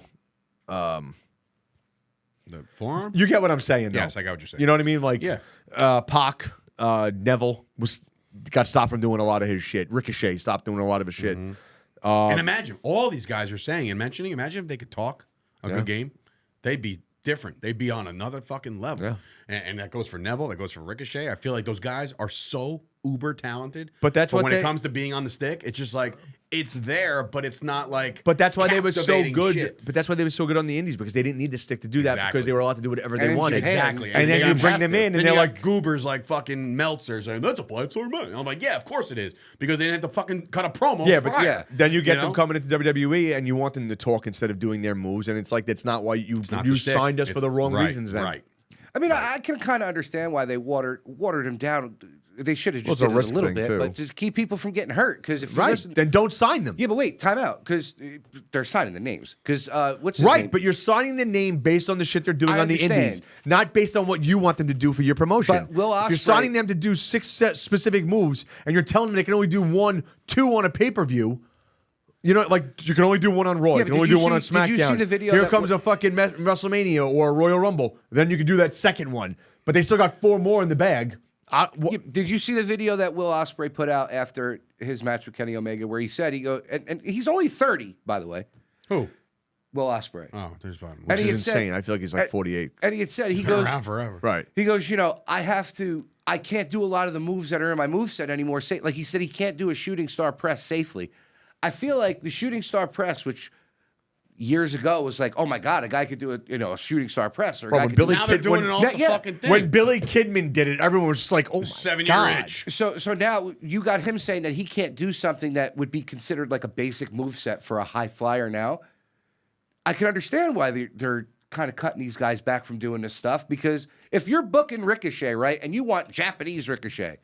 The forearm. You get what I'm saying, though. Yes, I got what you're saying. You know what I mean? Like, Yeah. Pac, Neville got stopped from doing a lot of his shit. Ricochet stopped doing a lot of his shit. And imagine all these guys are saying and mentioning. Imagine if they could talk a Yeah. good game. They'd be different. They'd be on another fucking level. Yeah. And that goes for Neville. That goes for Ricochet. I feel like those guys are so uber talented. But that's what when they- it comes to being on the stick, it's just like it's there, but it's not like. But that's why they were so captivating good. shit. But that's why they were so good on the indies because they didn't need to stick to do that Exactly. because they were allowed to do whatever they in wanted. Japan- Exactly. And then they you have bring them to. in, and Then they're you like, got goobers like fucking Meltzer saying that's a 5-star match. And I'm like, yeah, of course it is because they didn't have to fucking cut a promo. yeah, but prior, then you get know? them coming into WWE and you want them to talk instead of doing their moves, and it's like that's not why you It's not the shtick. signed us for It's- the wrong right, reasons. Then Right. I mean, I can kind of understand why they watered him down. They should have just Well, it's a did it a risk little thing, bit, too. but just keep people from getting hurt. Because if you right, listen, then don't sign them. yeah, but wait, time out because they're signing the names. Because what's his Right, name? but you're signing the name based on the shit they're doing I on the understand. indies, not based on what you want them to do for your promotion. But Will If you're Ospreay- signing them to do 6 specific moves, and you're telling them they can only do 1, 2 on a pay-per-view. You know, like you can only do 1 on Raw, Yeah, you but can only did do you 1 on see- did you see SmackDown. the video Here that comes a fucking WrestleMania or a Royal Rumble. Then you can do that second one, but they still got 4 more in the bag. Yeah, did you see the video that Will Ospreay put out after his match with Kenny Omega, where he said and he's only 30, by the way, Who? Will Ospreay, Oh, there's bottom. And Which he is had said- insane. I feel like he's like 48. and he had said he Been goes, around forever. Right. he goes, I can't do a lot of the moves that are in my moveset anymore. Like he said, he can't do a shooting star press safely. I feel like the shooting star press, which years ago was like, oh my God, a guy could do a shooting star press. Or a Bro, guy when could Billy do Now they're Kid- doing when- it off Yeah, the yeah. fucking thing. When Billy Kidman did it, everyone was just like, "Oh my 7-year God." itch. So now you got him saying that he can't do something that would be considered like a basic moveset for a high flyer now. I can understand why they're kind of cutting these guys back from doing this stuff because if you're booking Ricochet, right, and you want Japanese Ricochet,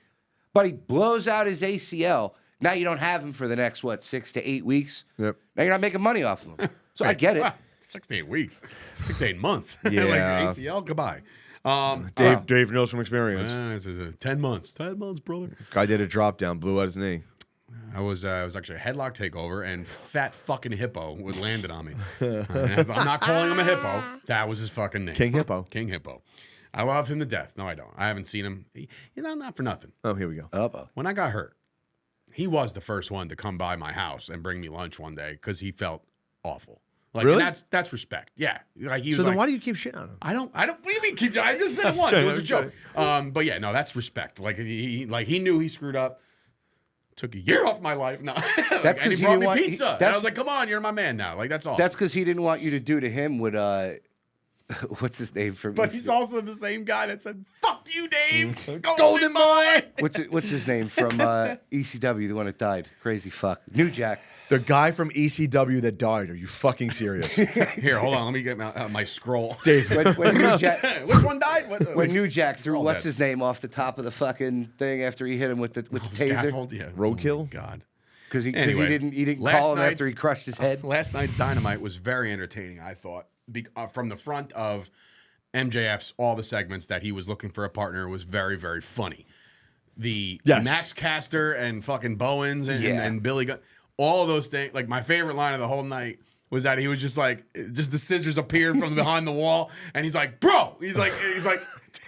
but he blows out his ACL, now you don't have him for the next, 6 to 8 weeks? Yep. Now you're not making money off of him. So I get it. 6 to 8 weeks. 6 to 8 months. Yeah. Like ACL, goodbye. Dave knows from experience. This is 10 months. 10 months, brother. Guy did a drop down, blew out his knee. I was actually a headlock takeover, and fat fucking hippo would landed on me. And I'm not calling him a hippo. That was his fucking name. King Hippo. King Hippo. I love him to death. No, I don't. I haven't seen him. Not for nothing. Oh, here we go. When I got hurt, he was the first one to come by my house and bring me lunch one day because he felt awful. Like, Really? and that's respect. Yeah. Like he was So then like, why do you keep shit on him? I don't. What do you mean keep? I just said it once. It was a joke. But yeah, no, that's respect. Like he knew he screwed up. Took a year off my life. No, That's and 'cause he he brought didn't me want- pizza. And I that's- was like, come on, you're my man now. Like that's awesome. That's because he didn't want you to do to him what, what's his name from? But he's also the same guy that said, "Fuck you, Dave, Mm-hmm. Golden Boy." What's his name from ECW, the one that died? Crazy fuck. New Jack. The guy from ECW that died. Are you fucking serious? Here, hold on. Let me get my scroll. Dave. When New Jack, Which one died? when New Jack threw all what's dead. his name off the top of the fucking thing after he hit him with the taser Scaffold, yeah. Roadkill? Oh, my God. because he Anyway, didn't last call him night's- after he crushed his head. Last night's Dynamite was very entertaining, I thought. From the front of MJF's all the segments that he was looking for a partner was very, very funny. The Yes. Max Caster and fucking Bowens Yeah. and Billy Gunn, all of those things. Like my favorite line of the whole night was that he was just like, just the scissors appeared from behind the wall, and he's like, bro, he's like,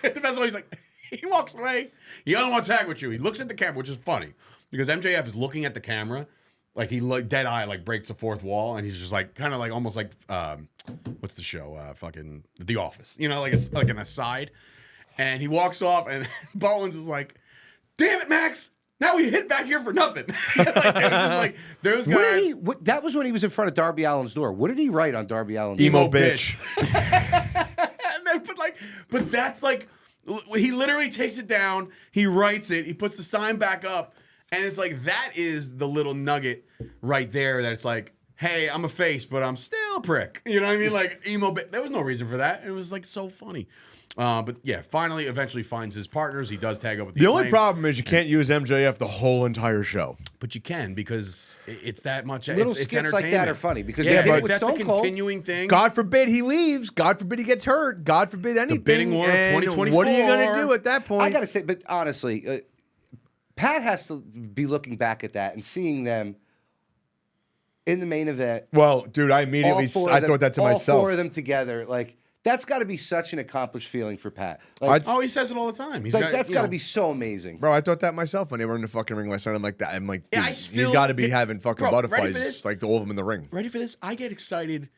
the best way, he's like, he walks away. He doesn't want to tag with you. He looks at the camera, which is funny because MJF is looking at the camera. Like he dead eye, like breaks the fourth wall, and he's just like kind of like almost like what's the show? Fucking The Office, you know, like it's like an aside. And he walks off, and Bowens is like, "Damn it, Max! Now we hit back here for nothing." Like, it was just like those What guys. did that was when he was in front of Darby Allin's door. What did he write on Darby Allin's Emo door? bitch. And then, but that's like, he literally takes it down, he writes it, he puts the sign back up, and it's like, that is the little nugget right there that it's like, hey, I'm a face, but I'm still a prick. You know what I mean? Like, there was no reason for that. It was like so funny. But yeah, eventually finds his partners. He does tag up with The only Acclaim. problem is you can't use MJF the whole entire show. But you can because it's that much. Little it's skits like entertainment. that are funny because Yeah, they did but it with that's a Stone Cold. continuing thing. God forbid he leaves. God forbid he gets hurt. God forbid anything. bidding war of and 2024. What are you going to do at that point? I gotta say, but honestly, Pat has to be looking back at that and seeing them in the main event. Well, dude, I immediately I thought that to all myself. four of them together, like that's got to be such an accomplished feeling for Pat. Like, Oh, he says it all the time. He's like got, that's you got to know, be so amazing. Bro, I thought that myself when they were in the fucking ring last night. I'm like, Yeah, dude, I still he's got to be get- having fucking Bro, ready for butterflies, this? like all of them in the ring. Ready for this? I get excited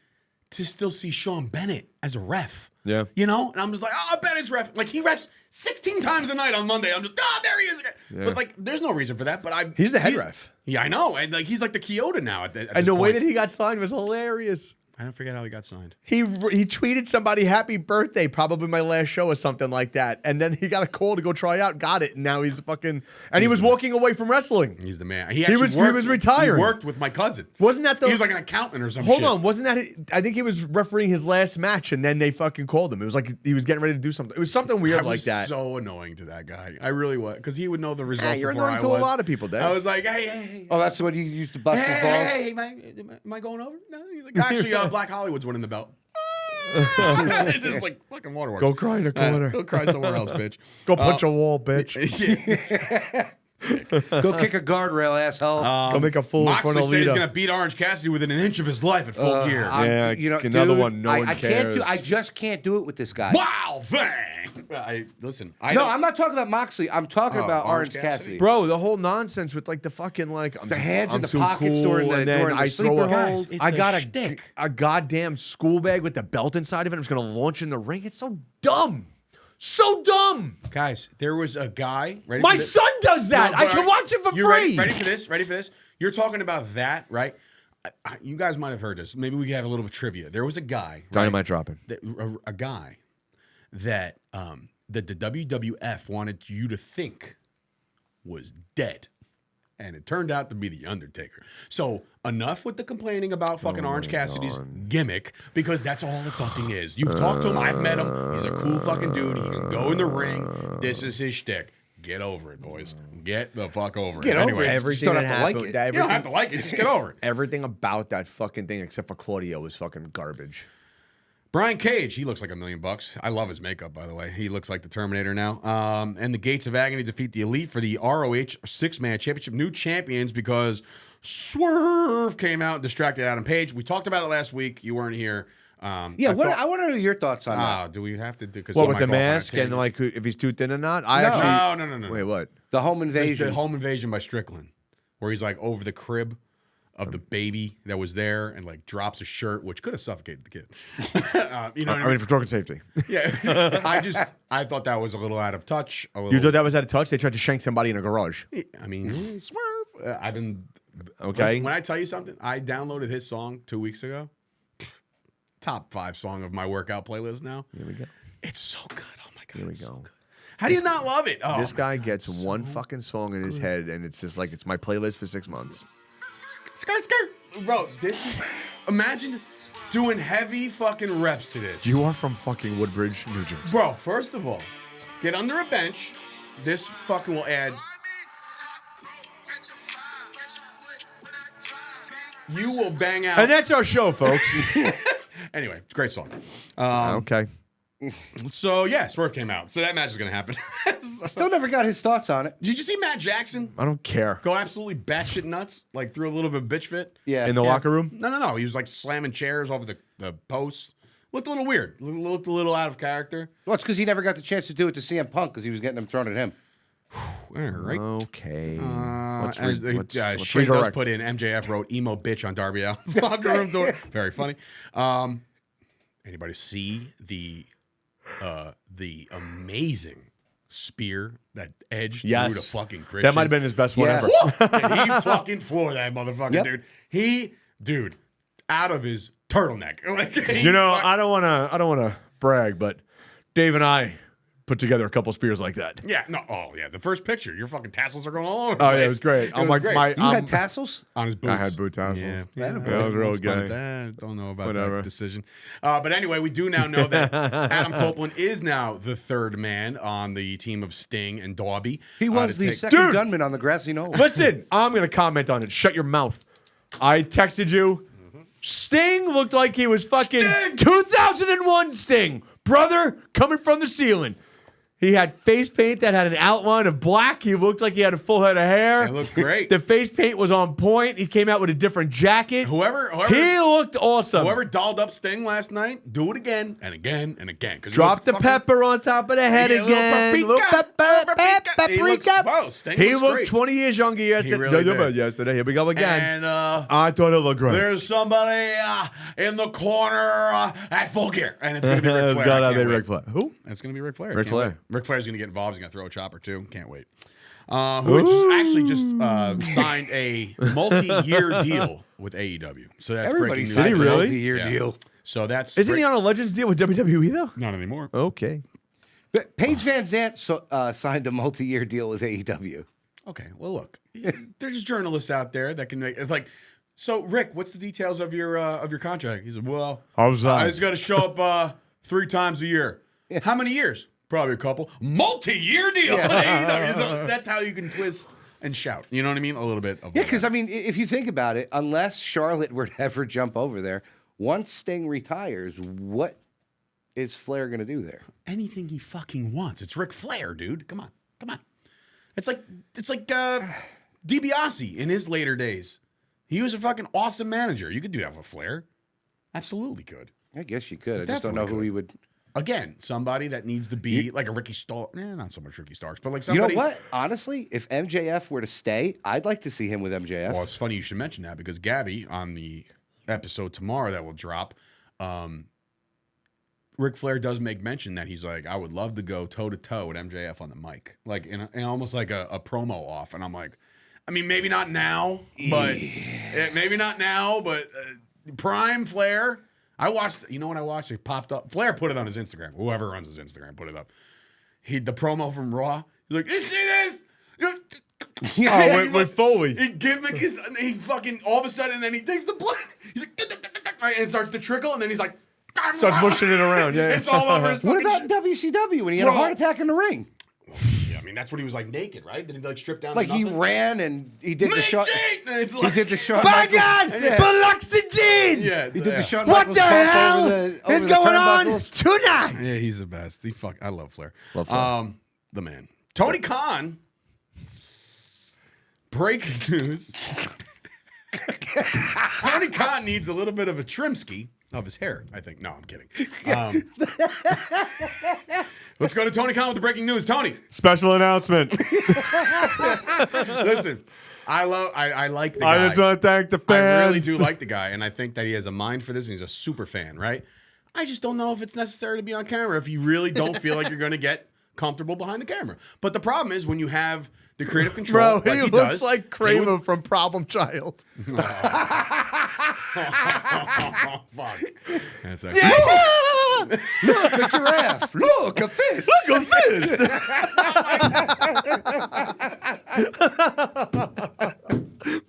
to still see Sean Bennett as a ref. Yeah. You know? And I'm just like, Bennett's ref. Like, he refs 16 times a night on Monday. I'm just, there he is again. Yeah. But, like, there's no reason for that. But He's the head ref. Yeah, I know. And, like, he's like the Kyoto now at And this the way point. that he got signed was hilarious. I don't forget how he got signed. He tweeted somebody happy birthday, probably my last show or something like that. And then he got a call to go try out, got it, and now he's fucking he was walking away from wrestling. He's the man. He was retiring. He worked with my cousin. Wasn't that the He was like an accountant or something. Hold on, wasn't that I think he was refereeing his last match and then they fucking called him. It was like he was getting ready to do something. It was something weird like that. So annoying to that guy. I really was, because he would know the results. Yeah, you're before annoying I to was. a lot of people, Dave. I was like, hey. Oh, that's what you used to bust his balls? Hey, am I going over? No. He's like, actually, Black Hollywood's winning the belt. It's just like fucking waterworks. Go cry in a corner. Go cry somewhere else, bitch. Go punch a wall, bitch. Yeah. Go kick a guardrail, asshole. Go make a fool in front Moxley of said he's Lita. gonna beat Orange Cassidy within an inch of his life at full gear. Yeah, another dude, one, no one I can't do. cares. I just can't do it with this guy. Wow, thing. I'm not talking about Moxley. I'm talking about Orange Cassidy. Bro, the whole nonsense with like the fucking like The hands in the too pockets cool, during the- and then during the I throw sleeper a holds. It's I a got shtick. a goddamn school bag with the belt inside of it. I'm just gonna launch in the ring. It's so dumb, so dumb. Guys, there was a guy. Ready My for this? son does that. No, I but can watch it for you free. Ready for this? Ready for this? You're talking about that, right? You guys might have heard this. Maybe we could have a little bit of trivia. There was a guy, Dynamite dropping. a guy that the WWF wanted you to think was dead. And it turned out to be The Undertaker. So enough with the complaining about fucking Orange Cassidy's gimmick, because that's all it fucking is. You've talked to him. I've met him. He's a cool fucking dude. He can go in the ring. This is his shtick. Get over it, boys. Get the fuck over it. Get over Anyway, it. Everything You don't that have to like happened- it. You don't have to like it. Just get over it. Everything about that fucking thing, except for Claudio, was fucking garbage. Brian Cage, he looks like $1 million. I love his makeup, by the way. He looks like the Terminator now. And the Gates of Agony defeat the Elite for the ROH six-man championship. New champions because Swerve came out and distracted Adam Page. We talked about it last week. You weren't here. I want to know your thoughts on that. Do we have to do? What with the mask and like if he's too thin or not? No. Wait, what? The home invasion. The home invasion by Strickland, where he's like over the crib of the baby that was there and like drops a shirt, which could have suffocated the kid. You know what I mean? For talking safety. Yeah. I thought that was a little out of touch. A little. You thought that was out of touch? They tried to shank somebody in a garage. I mean, Swerve. I've been Okay. Listen, when I tell you something, I downloaded his song 2 weeks ago. Top 5 song of my workout playlist now. Here we go. It's so good. Oh my god. Here we it's so go. good. How do you not love it? Oh, This my guy God, gets it's one so fucking song in his head, and it's just like it's my playlist for 6 months. skirt. Bro, imagine doing heavy fucking reps to this. You are from fucking Woodbridge, New Jersey. Bro, first of all, get under a bench. This fucking will add. You will bang out. And that's our show, folks. Anyway, it's a great song. Okay. So yeah, Swerve came out. So that match is gonna happen. I still never got his thoughts on it. Did you see Matt Jackson I don't care. go absolutely batshit nuts? Like threw a little bit of bitch fit? Yeah. In the locker room? No. He was like slamming chairs over the posts. Looked a little weird. Looked a little out of character. Well, it's because he never got the chance to do it to CM Punk because he was getting them thrown at him. All right. Okay. Let's let's Shane does redirect. put in MJF wrote emo bitch on Darby Allin's locker room door. Very funny. Anybody see the amazing spear that Edge threw to fucking Christian? That might have been his best one Yeah. ever. Did he fucking floor that motherfucker, Yep. dude? Dude, out of his turtleneck. Like, You know, I don't want to brag, but Dave and I put together a couple spears like that. Yeah, no. Oh, yeah. The first picture, your fucking tassels are going all over. The Oh place. yeah, it was great. It I'm was like great. You had tassels? on his boots. I had boot tassels. Yeah, That was real Once upon a good. time, don't know about Whatever. that decision. But anyway, we do now know that Adam Copeland is now the third man on the team of Sting and Darby. He was to the take- second Dude! gunman on the grassy knoll. Listen, I'm gonna comment on it. Shut your mouth. I texted you. Sting looked like he was fucking Sting! 2001 Sting, brother, coming from the ceiling. He had face paint that had an outline of black. He looked like he had a full head of hair. It looked great. The face paint was on point. He came out with a different jacket. Whoever He looked awesome. Whoever dolled up Sting last night, do it again and again and again. Drop the pepper on top of the head again. Little paprika. Wow, Sting He looks looked great. 20 years younger yesterday. really did. Yesterday. Here we go again. And I thought it looked great. there's somebody in the corner at full gear, and it's going to be Ric It's Flair. gotta I be can't wait. Ric Flair. Who? It's going to be Ric Flair. Ric Can't Flair. wait. Ric Flair's going to get involved. He's going to throw a chopper too. Can't wait. Who just actually just signed a multi-year deal with AEW. So that's Everybody breaking news. signs a really? multi-year Yeah. deal. So that's Isn't he on a Legends deal with WWE though? Not anymore. Okay. But Paige Van Zant signed a multi-year deal with AEW. Okay. Well, look, there's journalists out there that can make it's like. So, Rick, what's the details of your contract? He said, "Well, How's that? I just got to show up 3 times a year. How many years? Probably a couple. Multi-year deal. Yeah. So that's how you can twist and shout. You know what I mean? A little bit. Of Yeah, because I mean, if you think about it, unless Charlotte were to ever jump over there, once Sting retires, what is Flair going to do there? anything he fucking wants. It's Ric Flair, dude. Come on. It's like DiBiase in his later days. He was a fucking awesome manager. You could do that with Flair. Absolutely could. I guess you could. I just don't Definitely know who could. he would. Again, somebody that needs to be like a Ricky Starks. Not so much Ricky Starks, but like You know somebody. what? Honestly, if MJF were to stay, I'd like to see him with MJF. Well, it's funny you should mention that because Gabby on the episode tomorrow that will drop, Ric Flair does make mention that he's like, I would love to go toe to toe with MJF on the mic, like in almost like a promo off, and I'm like, I mean, maybe not now, but Prime Flair. I watched. You know what I watched? It popped up. Flair put it on his Instagram. Whoever runs his Instagram put it up. The promo from Raw. He's like, you see this? With Foley. He gimmick his. He fucking all of a sudden, and then he takes the blood. He's like, and it starts to trickle, and then he's like, Starts mushing it around. Yeah. It's all over his. What fucking about WCW when he had a Bro. heart attack in the ring? Yeah, I mean that's what he was like naked, right? Then he like stripped down. Like to he nothing. ran and he did the Meat shot. cheat! And it's He like, did the shot. My God! Buloxygen! Yeah, He did the shot. What the hell is going on turnbuckles. tonight? Yeah, he's the best. I love Flair. Love Flair. The man. Tony Khan. Breaking news. Tony Khan needs a little bit of a trimski of his hair, I think. No, I'm kidding. Let's go to Tony Khan with the breaking news. Tony, Special announcement. listen. I like the guy. I just want to thank the I fans. really do like the guy, and I think that he has a mind for this, and he's a super fan, right? I just don't know if it's necessary to be on camera if you really don't feel like you're going to get comfortable behind the camera. But the problem is when you have the creative control, Bro, like he he looks does, like Kramer from Problem Child. Oh, fuck. That's actually, Look, a giraffe. Look, a fist. Look at this.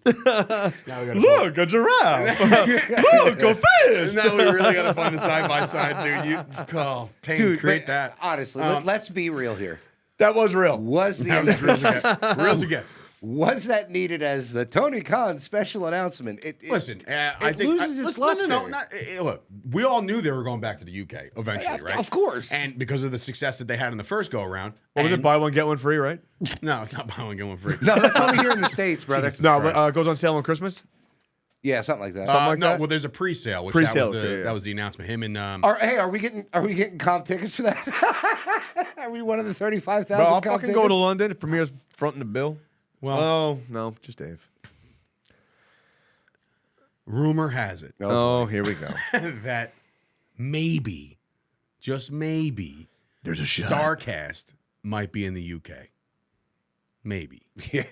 now we gotta Look, a giraffe. Look, a fish. now we really got to find a side by side, dude. Payne, Dude, create but that. honestly, let's be real here. That was real. Was That was real as the it gets. Real as it gets. was that needed as the Tony Khan special announcement? Listen, I think loses its listen, no, luster. look, we all knew they were going back to the UK eventually, right? Of course. And because of the success that they had in the first go around. What was it? Buy one, get one free, right? No, it's not buy one, get one free. No, that's only here in the States, brother. Jesus. No, Christ. but it goes on sale on Christmas. Yeah, something like that. Something like no, that? well, there's a pre-sale, which Pre-sale, that yeah. was the announcement. Him and Are we getting comp tickets for that? Are we one of the 35,000 Bro, I'll comp fucking tickets? go to London. If Premier's fronting the bill. well, Oh, no, just Dave. rumor has it Oh, here we go. that maybe, just maybe, There's a Starcast might be in the UK. Maybe. Yeah.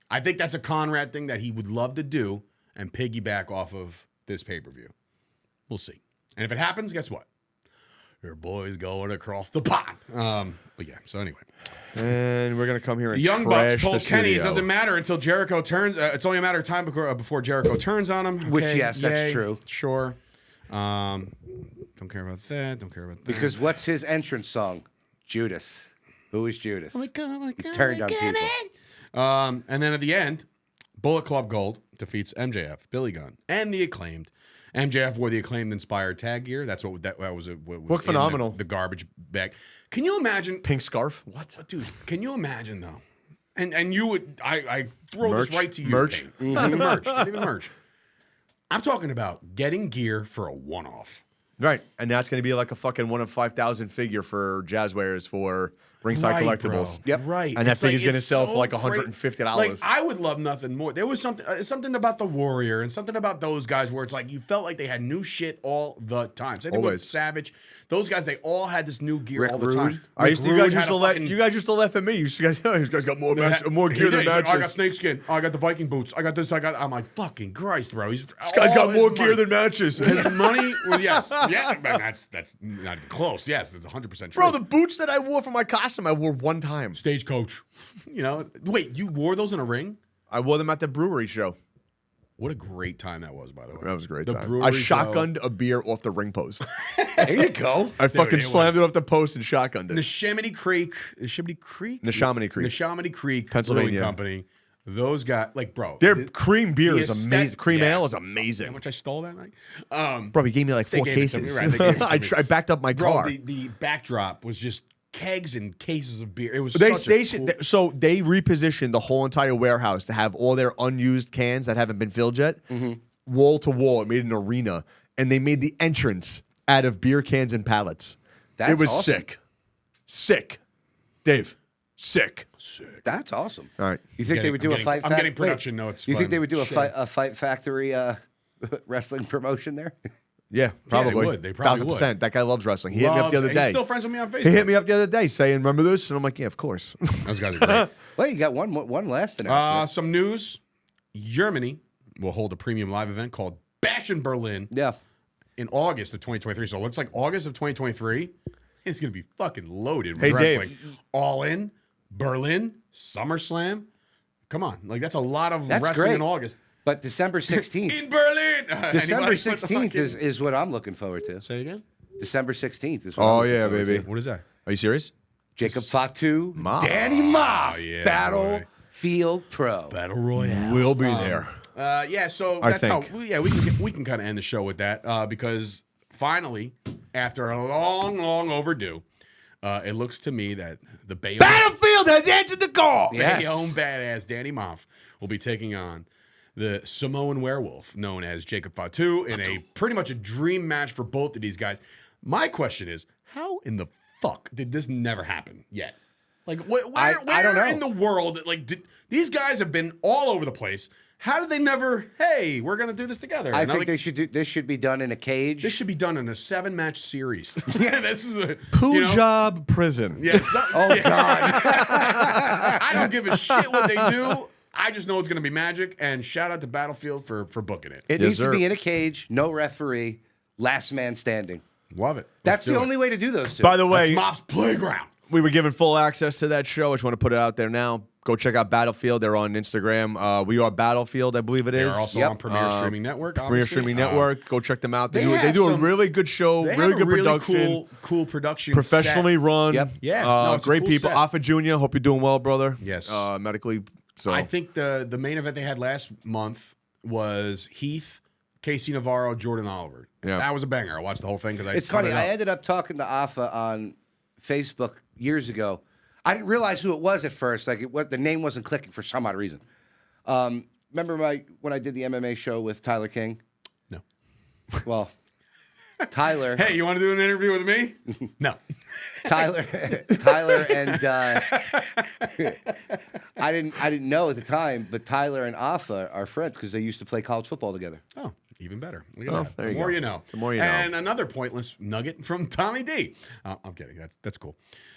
I think that's a Conrad thing that he would love to do and piggyback off of this pay-per-view. We'll see. And if it happens, guess what? Your boy's going across the pond. But yeah, so anyway. And we're going to come here and The Young trash Bucks told the Kenny it studio. doesn't matter until Jericho turns. It's only a matter of time before Jericho turns on him. Which, Okay, yes, that's yay, true. Sure. Don't care about that. Don't care about that. Because what's his entrance song? Judas. Who is Judas? Turned on people. And then at the end, Bullet Club Gold defeats MJF, Billy Gunn, and the Acclaimed. MJF wore the Acclaimed Inspired tag gear. That's what that was. What was Look phenomenal. The garbage bag. Can you imagine? Pink scarf. What? Dude, can you imagine though? And you would I throw Merch? this right to you. Merch? Payne. Not even merch. Not even merch. I'm talking about getting gear for a one-off. Right, and that's going to be like a fucking 1 of 5,000 figure for Jazzwares for Ringside Right, Collectibles. bro. Yep. Right. And that It's like- figure's going to it's sell for so like great. $150. Like, I would love nothing more. There was something about the Warrior and something about those guys where it's like you felt like they had new shit all the time. Same thing with Always. Savage. Those guys, they all had this new gear Rick all the Rude. time. I used to, you Rick guys Rude used to had a let fucking- you guys used to laugh at me. You guys got more more He gear did. than He's like, matches. I got snakeskin. Oh, I got the Viking boots. I got this. I'm like, fucking Christ, bro. This This guy's got more gear than matches. his money. Well, yes, yeah, man, that's not even close. Yes, it's 100% true. Bro, the boots that I wore for my costume, I wore one time. Stagecoach. You know, wait, you wore those in a ring? I wore them at the brewery show. What a great time that was, by the way. That was a great The time. brewery I show. shotgunned a beer off the ring post. There you go. I fucking it slammed was- it off the post and shotgunned it. Neshaminy Creek. Neshaminy Creek? Neshaminy Creek. Neshaminy Creek. Pennsylvania. Brewing Company. Those guys, like, bro. Their the- cream beer the is aesthetic- amazing. Cream yeah. ale is How amazing. much I stole that night? Bro, he gave me like They 4 gave it to me, cases. right, they gave it to I, me. I backed up my Bro, car. the backdrop was just kegs and cases of beer. It was They such stationed, a cool... so they repositioned the whole entire warehouse to have all their unused cans that haven't been filled yet, wall to wall. It made an arena, and they made the entrance out of beer cans and pallets. That's it was awesome. sick, Dave, sick. That's awesome. All right, You think they would do a fight? I'm getting production notes. You think they from would do Shay. a fight factory wrestling promotion there? yeah, probably. would. They probably 1000%. That guy loves wrestling. He hit me up the other He's day. still friends with me on Facebook. He hit me up the other day saying, "Remember this?" And I'm like, "Yeah, of course." Those guys are great. Well, you got one last announcement. Some news. Germany will hold a premium live event called Bash in Berlin Yeah. in August of 2023. So it looks like August of 2023 is going to be fucking loaded with Hey, wrestling. Dave. All in, Berlin, SummerSlam. Come on. Like, that's a lot of That's wrestling great. in August. But December 16th. In Berlin! December Anybody put the 16th fucking- is what I'm looking forward to. Say again? December 16th is what Oh I'm looking yeah, forward baby. to. What is that? Are you serious? Jacob Fatu, Moff. Danny Moff, yeah, boy. Battlefield Pro. Battle Royale. We'll be there. Yeah, so I that's how. think. Yeah, we can kind of end the show with that because finally, after a long overdue, it looks to me that the Bayonne Battlefield has answered the call. Yes. badass Danny Moff will be taking on the Samoan werewolf known as Jacob Fatu in a pretty much a dream match for both of these guys. My question is, how in the fuck did this never happen yet? Like, where I don't know. in the world, like, these guys have been all over the place. How did they never, hey, we're going to do this together? I And think this should be done in a cage. this should be done in a 7-match series. Yeah, this is a Punjab prison. Yeah, Oh God! I don't give a shit what they do. I just know it's going to be magic. And shout out to Battlefield for booking it. It Yes, needs to sir. be in a cage, no referee, last man standing. Love it. That's the only way to do those two. By the That's way, Moff's playground. we were given full access to that show. I just want to put it out there now. Go check out Battlefield. They're on Instagram. We are Battlefield, I believe it They're is. also Yep. on Premier Streaming Network. Premier Obviously. Streaming Network. Go check them out. They they do have a some- really good show. They Really have a good really production. cool production. Professionally set. run. Yep. Yeah, no, it's a great cool people. set. Alpha Jr. Hope you're doing well, brother. Yes. Medically. So I think the main event they had last month was Heath, Casey Navarro, Jordan Oliver. Yeah. That was a banger. I watched the whole thing because It's funny. I ended up talking to Afa on Facebook years ago. I didn't realize who it was at first. Like the name wasn't clicking for some odd reason. Remember when I did the MMA show with Tyler King? No. Well, Tyler. Hey, you want to do an interview with me? No. Tyler and I didn't know at the time, but Tyler and Afa are friends because they used to play college football together. Oh, even better. Look at Oh, that. there The you more go. you know. The more you know. And another pointless nugget from Tommy D. I'm kidding. That's cool.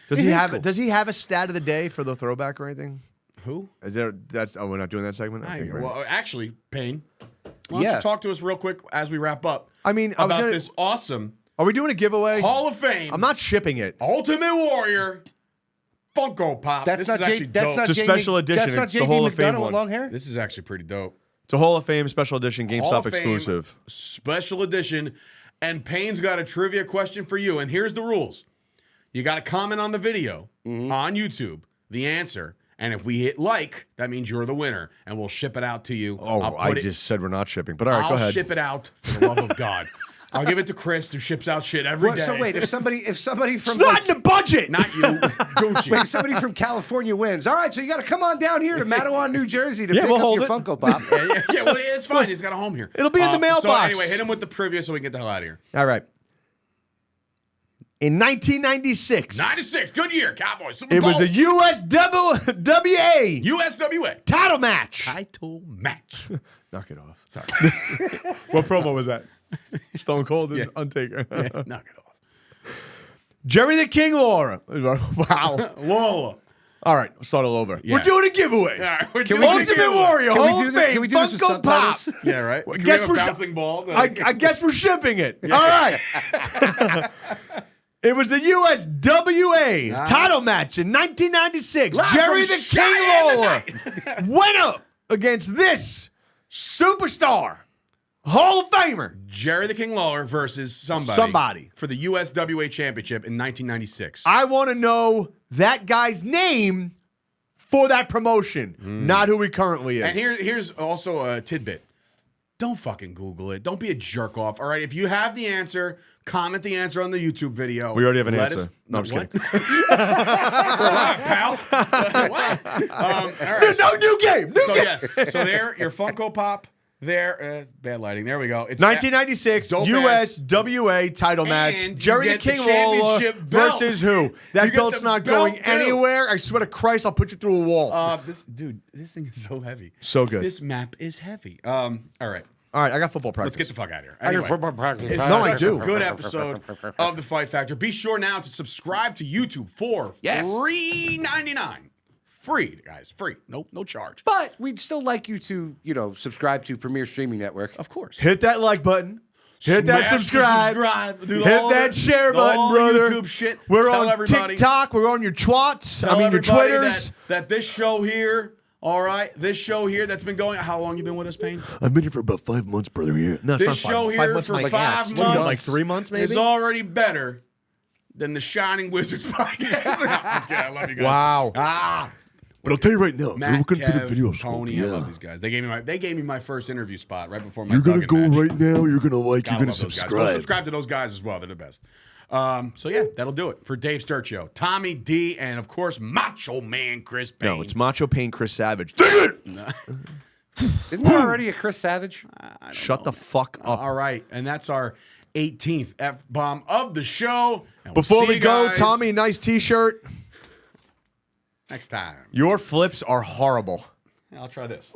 does It he is have cool. Does he have a stat of the day for the throwback or anything? Who? Is there? That's we're not doing that segment. Okay, great. Well, actually, Payne, why don't Yeah. you talk to us real quick as we wrap up? I mean, I was about gonna- this awesome Are we doing a giveaway? Hall of Fame. I'm not shipping it. Ultimate Warrior Funko Pop. That's this not is actually that's dope. not It's a JD special edition. That's not It's the JD Hall of Fame McDonough one. with long hair. This is actually pretty dope. It's a Hall of Fame special edition Hall GameStop of Fame exclusive. special edition. And Payne's got a trivia question for you. And here's the rules. You got to comment on the video on YouTube, the answer, And if we hit like, that means you're the winner, and we'll ship it out to you. Oh, I just said we're not shipping, but all right, go ahead. I'll ship it out for the love of God. I'll give it to Chris, who ships out shit every day. So wait, if somebody from It's not in the budget. Not you, Gucci. wait, somebody from California wins. All right, so you got to come on down here to Matawan, New Jersey to Yeah, pick we'll up hold your it. Funko Pop. yeah, well, it's fine. He's got a home here. It'll be in the mailbox. So anyway, hit him with the trivia so we can get the hell out of here. All right. In 1996, 96, good year, Cowboys. Super it was Bowl. a USWA USWA title match. title match. Knock it off. Sorry. What promo was that? Stone Cold and Undertaker. Knock it off. Jerry the King Lawler. Wow. Lola. All right, we'll start all over. Yeah. We're doing a giveaway. All right, we're Can doing we a Ultimate giveaway. Warrior, Can we Hall do of this? Fame, Can we do this with Funko Pop. subtitles? Yeah, right. Well, Can guess we have we're- bouncing balls? I guess we're shipping it. All right. It was the USWA title match in 1996. Live Jerry from the King Cheyenne Lawler went up against this superstar, Hall of Famer. Jerry the King Lawler versus somebody for the USWA Championship in 1996. I want to know that guy's name for that promotion, not who he currently is. And here's also a tidbit. Don't fucking Google it. Don't be a jerk off. All right, if you have the answer, comment the answer on the YouTube video. We already have an Let answer. us- No, I'm just what? kidding. Relax, pal. What? All right. No, new game. New So game. yes, so there, your Funko Pop. There, bad lighting. There we go. It's 1996 Dope USWA title match. And you Jerry the get the King Lawler championship belt. versus who? You That get belt's the not belt, going too. anywhere. I swear to Christ, I'll put you through a wall. this thing is so heavy. So good. This map is heavy. All right. All right, I got football practice. Let's get the fuck out of here. Anyway, it's No, I such do. a good episode of The Fight Factor. Be sure now to subscribe to YouTube for $3.99. Free, guys. Free. Nope, no charge. But we'd still like you to, subscribe to Premier Streaming Network. Of course. Hit that like button. Hit that Smash the subscribe. Do Hit all that the- share all button, the brother. YouTube shit. We're Tell on everybody. TikTok. We're on your twats. Tell your everybody Twitters. that this show here, all right, this show here that's been going. How long you been with us, Payne? I've been here for about 5 months, brother. Here. No, This show here for 5 months. What is it, like 3 months, maybe? Is already better than the Shining Wizards podcast. Okay, I love you guys. Wow. But I'll tell you right now, Matt, if you're looking for Kev, the video, Tony, I love these guys. They gave me my first interview spot right before my you're gonna Duggan go match. right now. You're gonna like. Gotta You're gonna love those guys. Go subscribe. subscribe to those guys as well. They're the best. So yeah, that'll do it for Dave Sturchio, Tommy D, and of course Macho Man Chris Payne. No, it's Macho Payne Chris Savage. Dig it! Isn't there already a Chris Savage? Shut the fuck up. All right, and that's our 18th F-bomb of the show. And we'll Before see we you go, guys Tommy, nice T-shirt. next time. Your flips are horrible. I'll try this.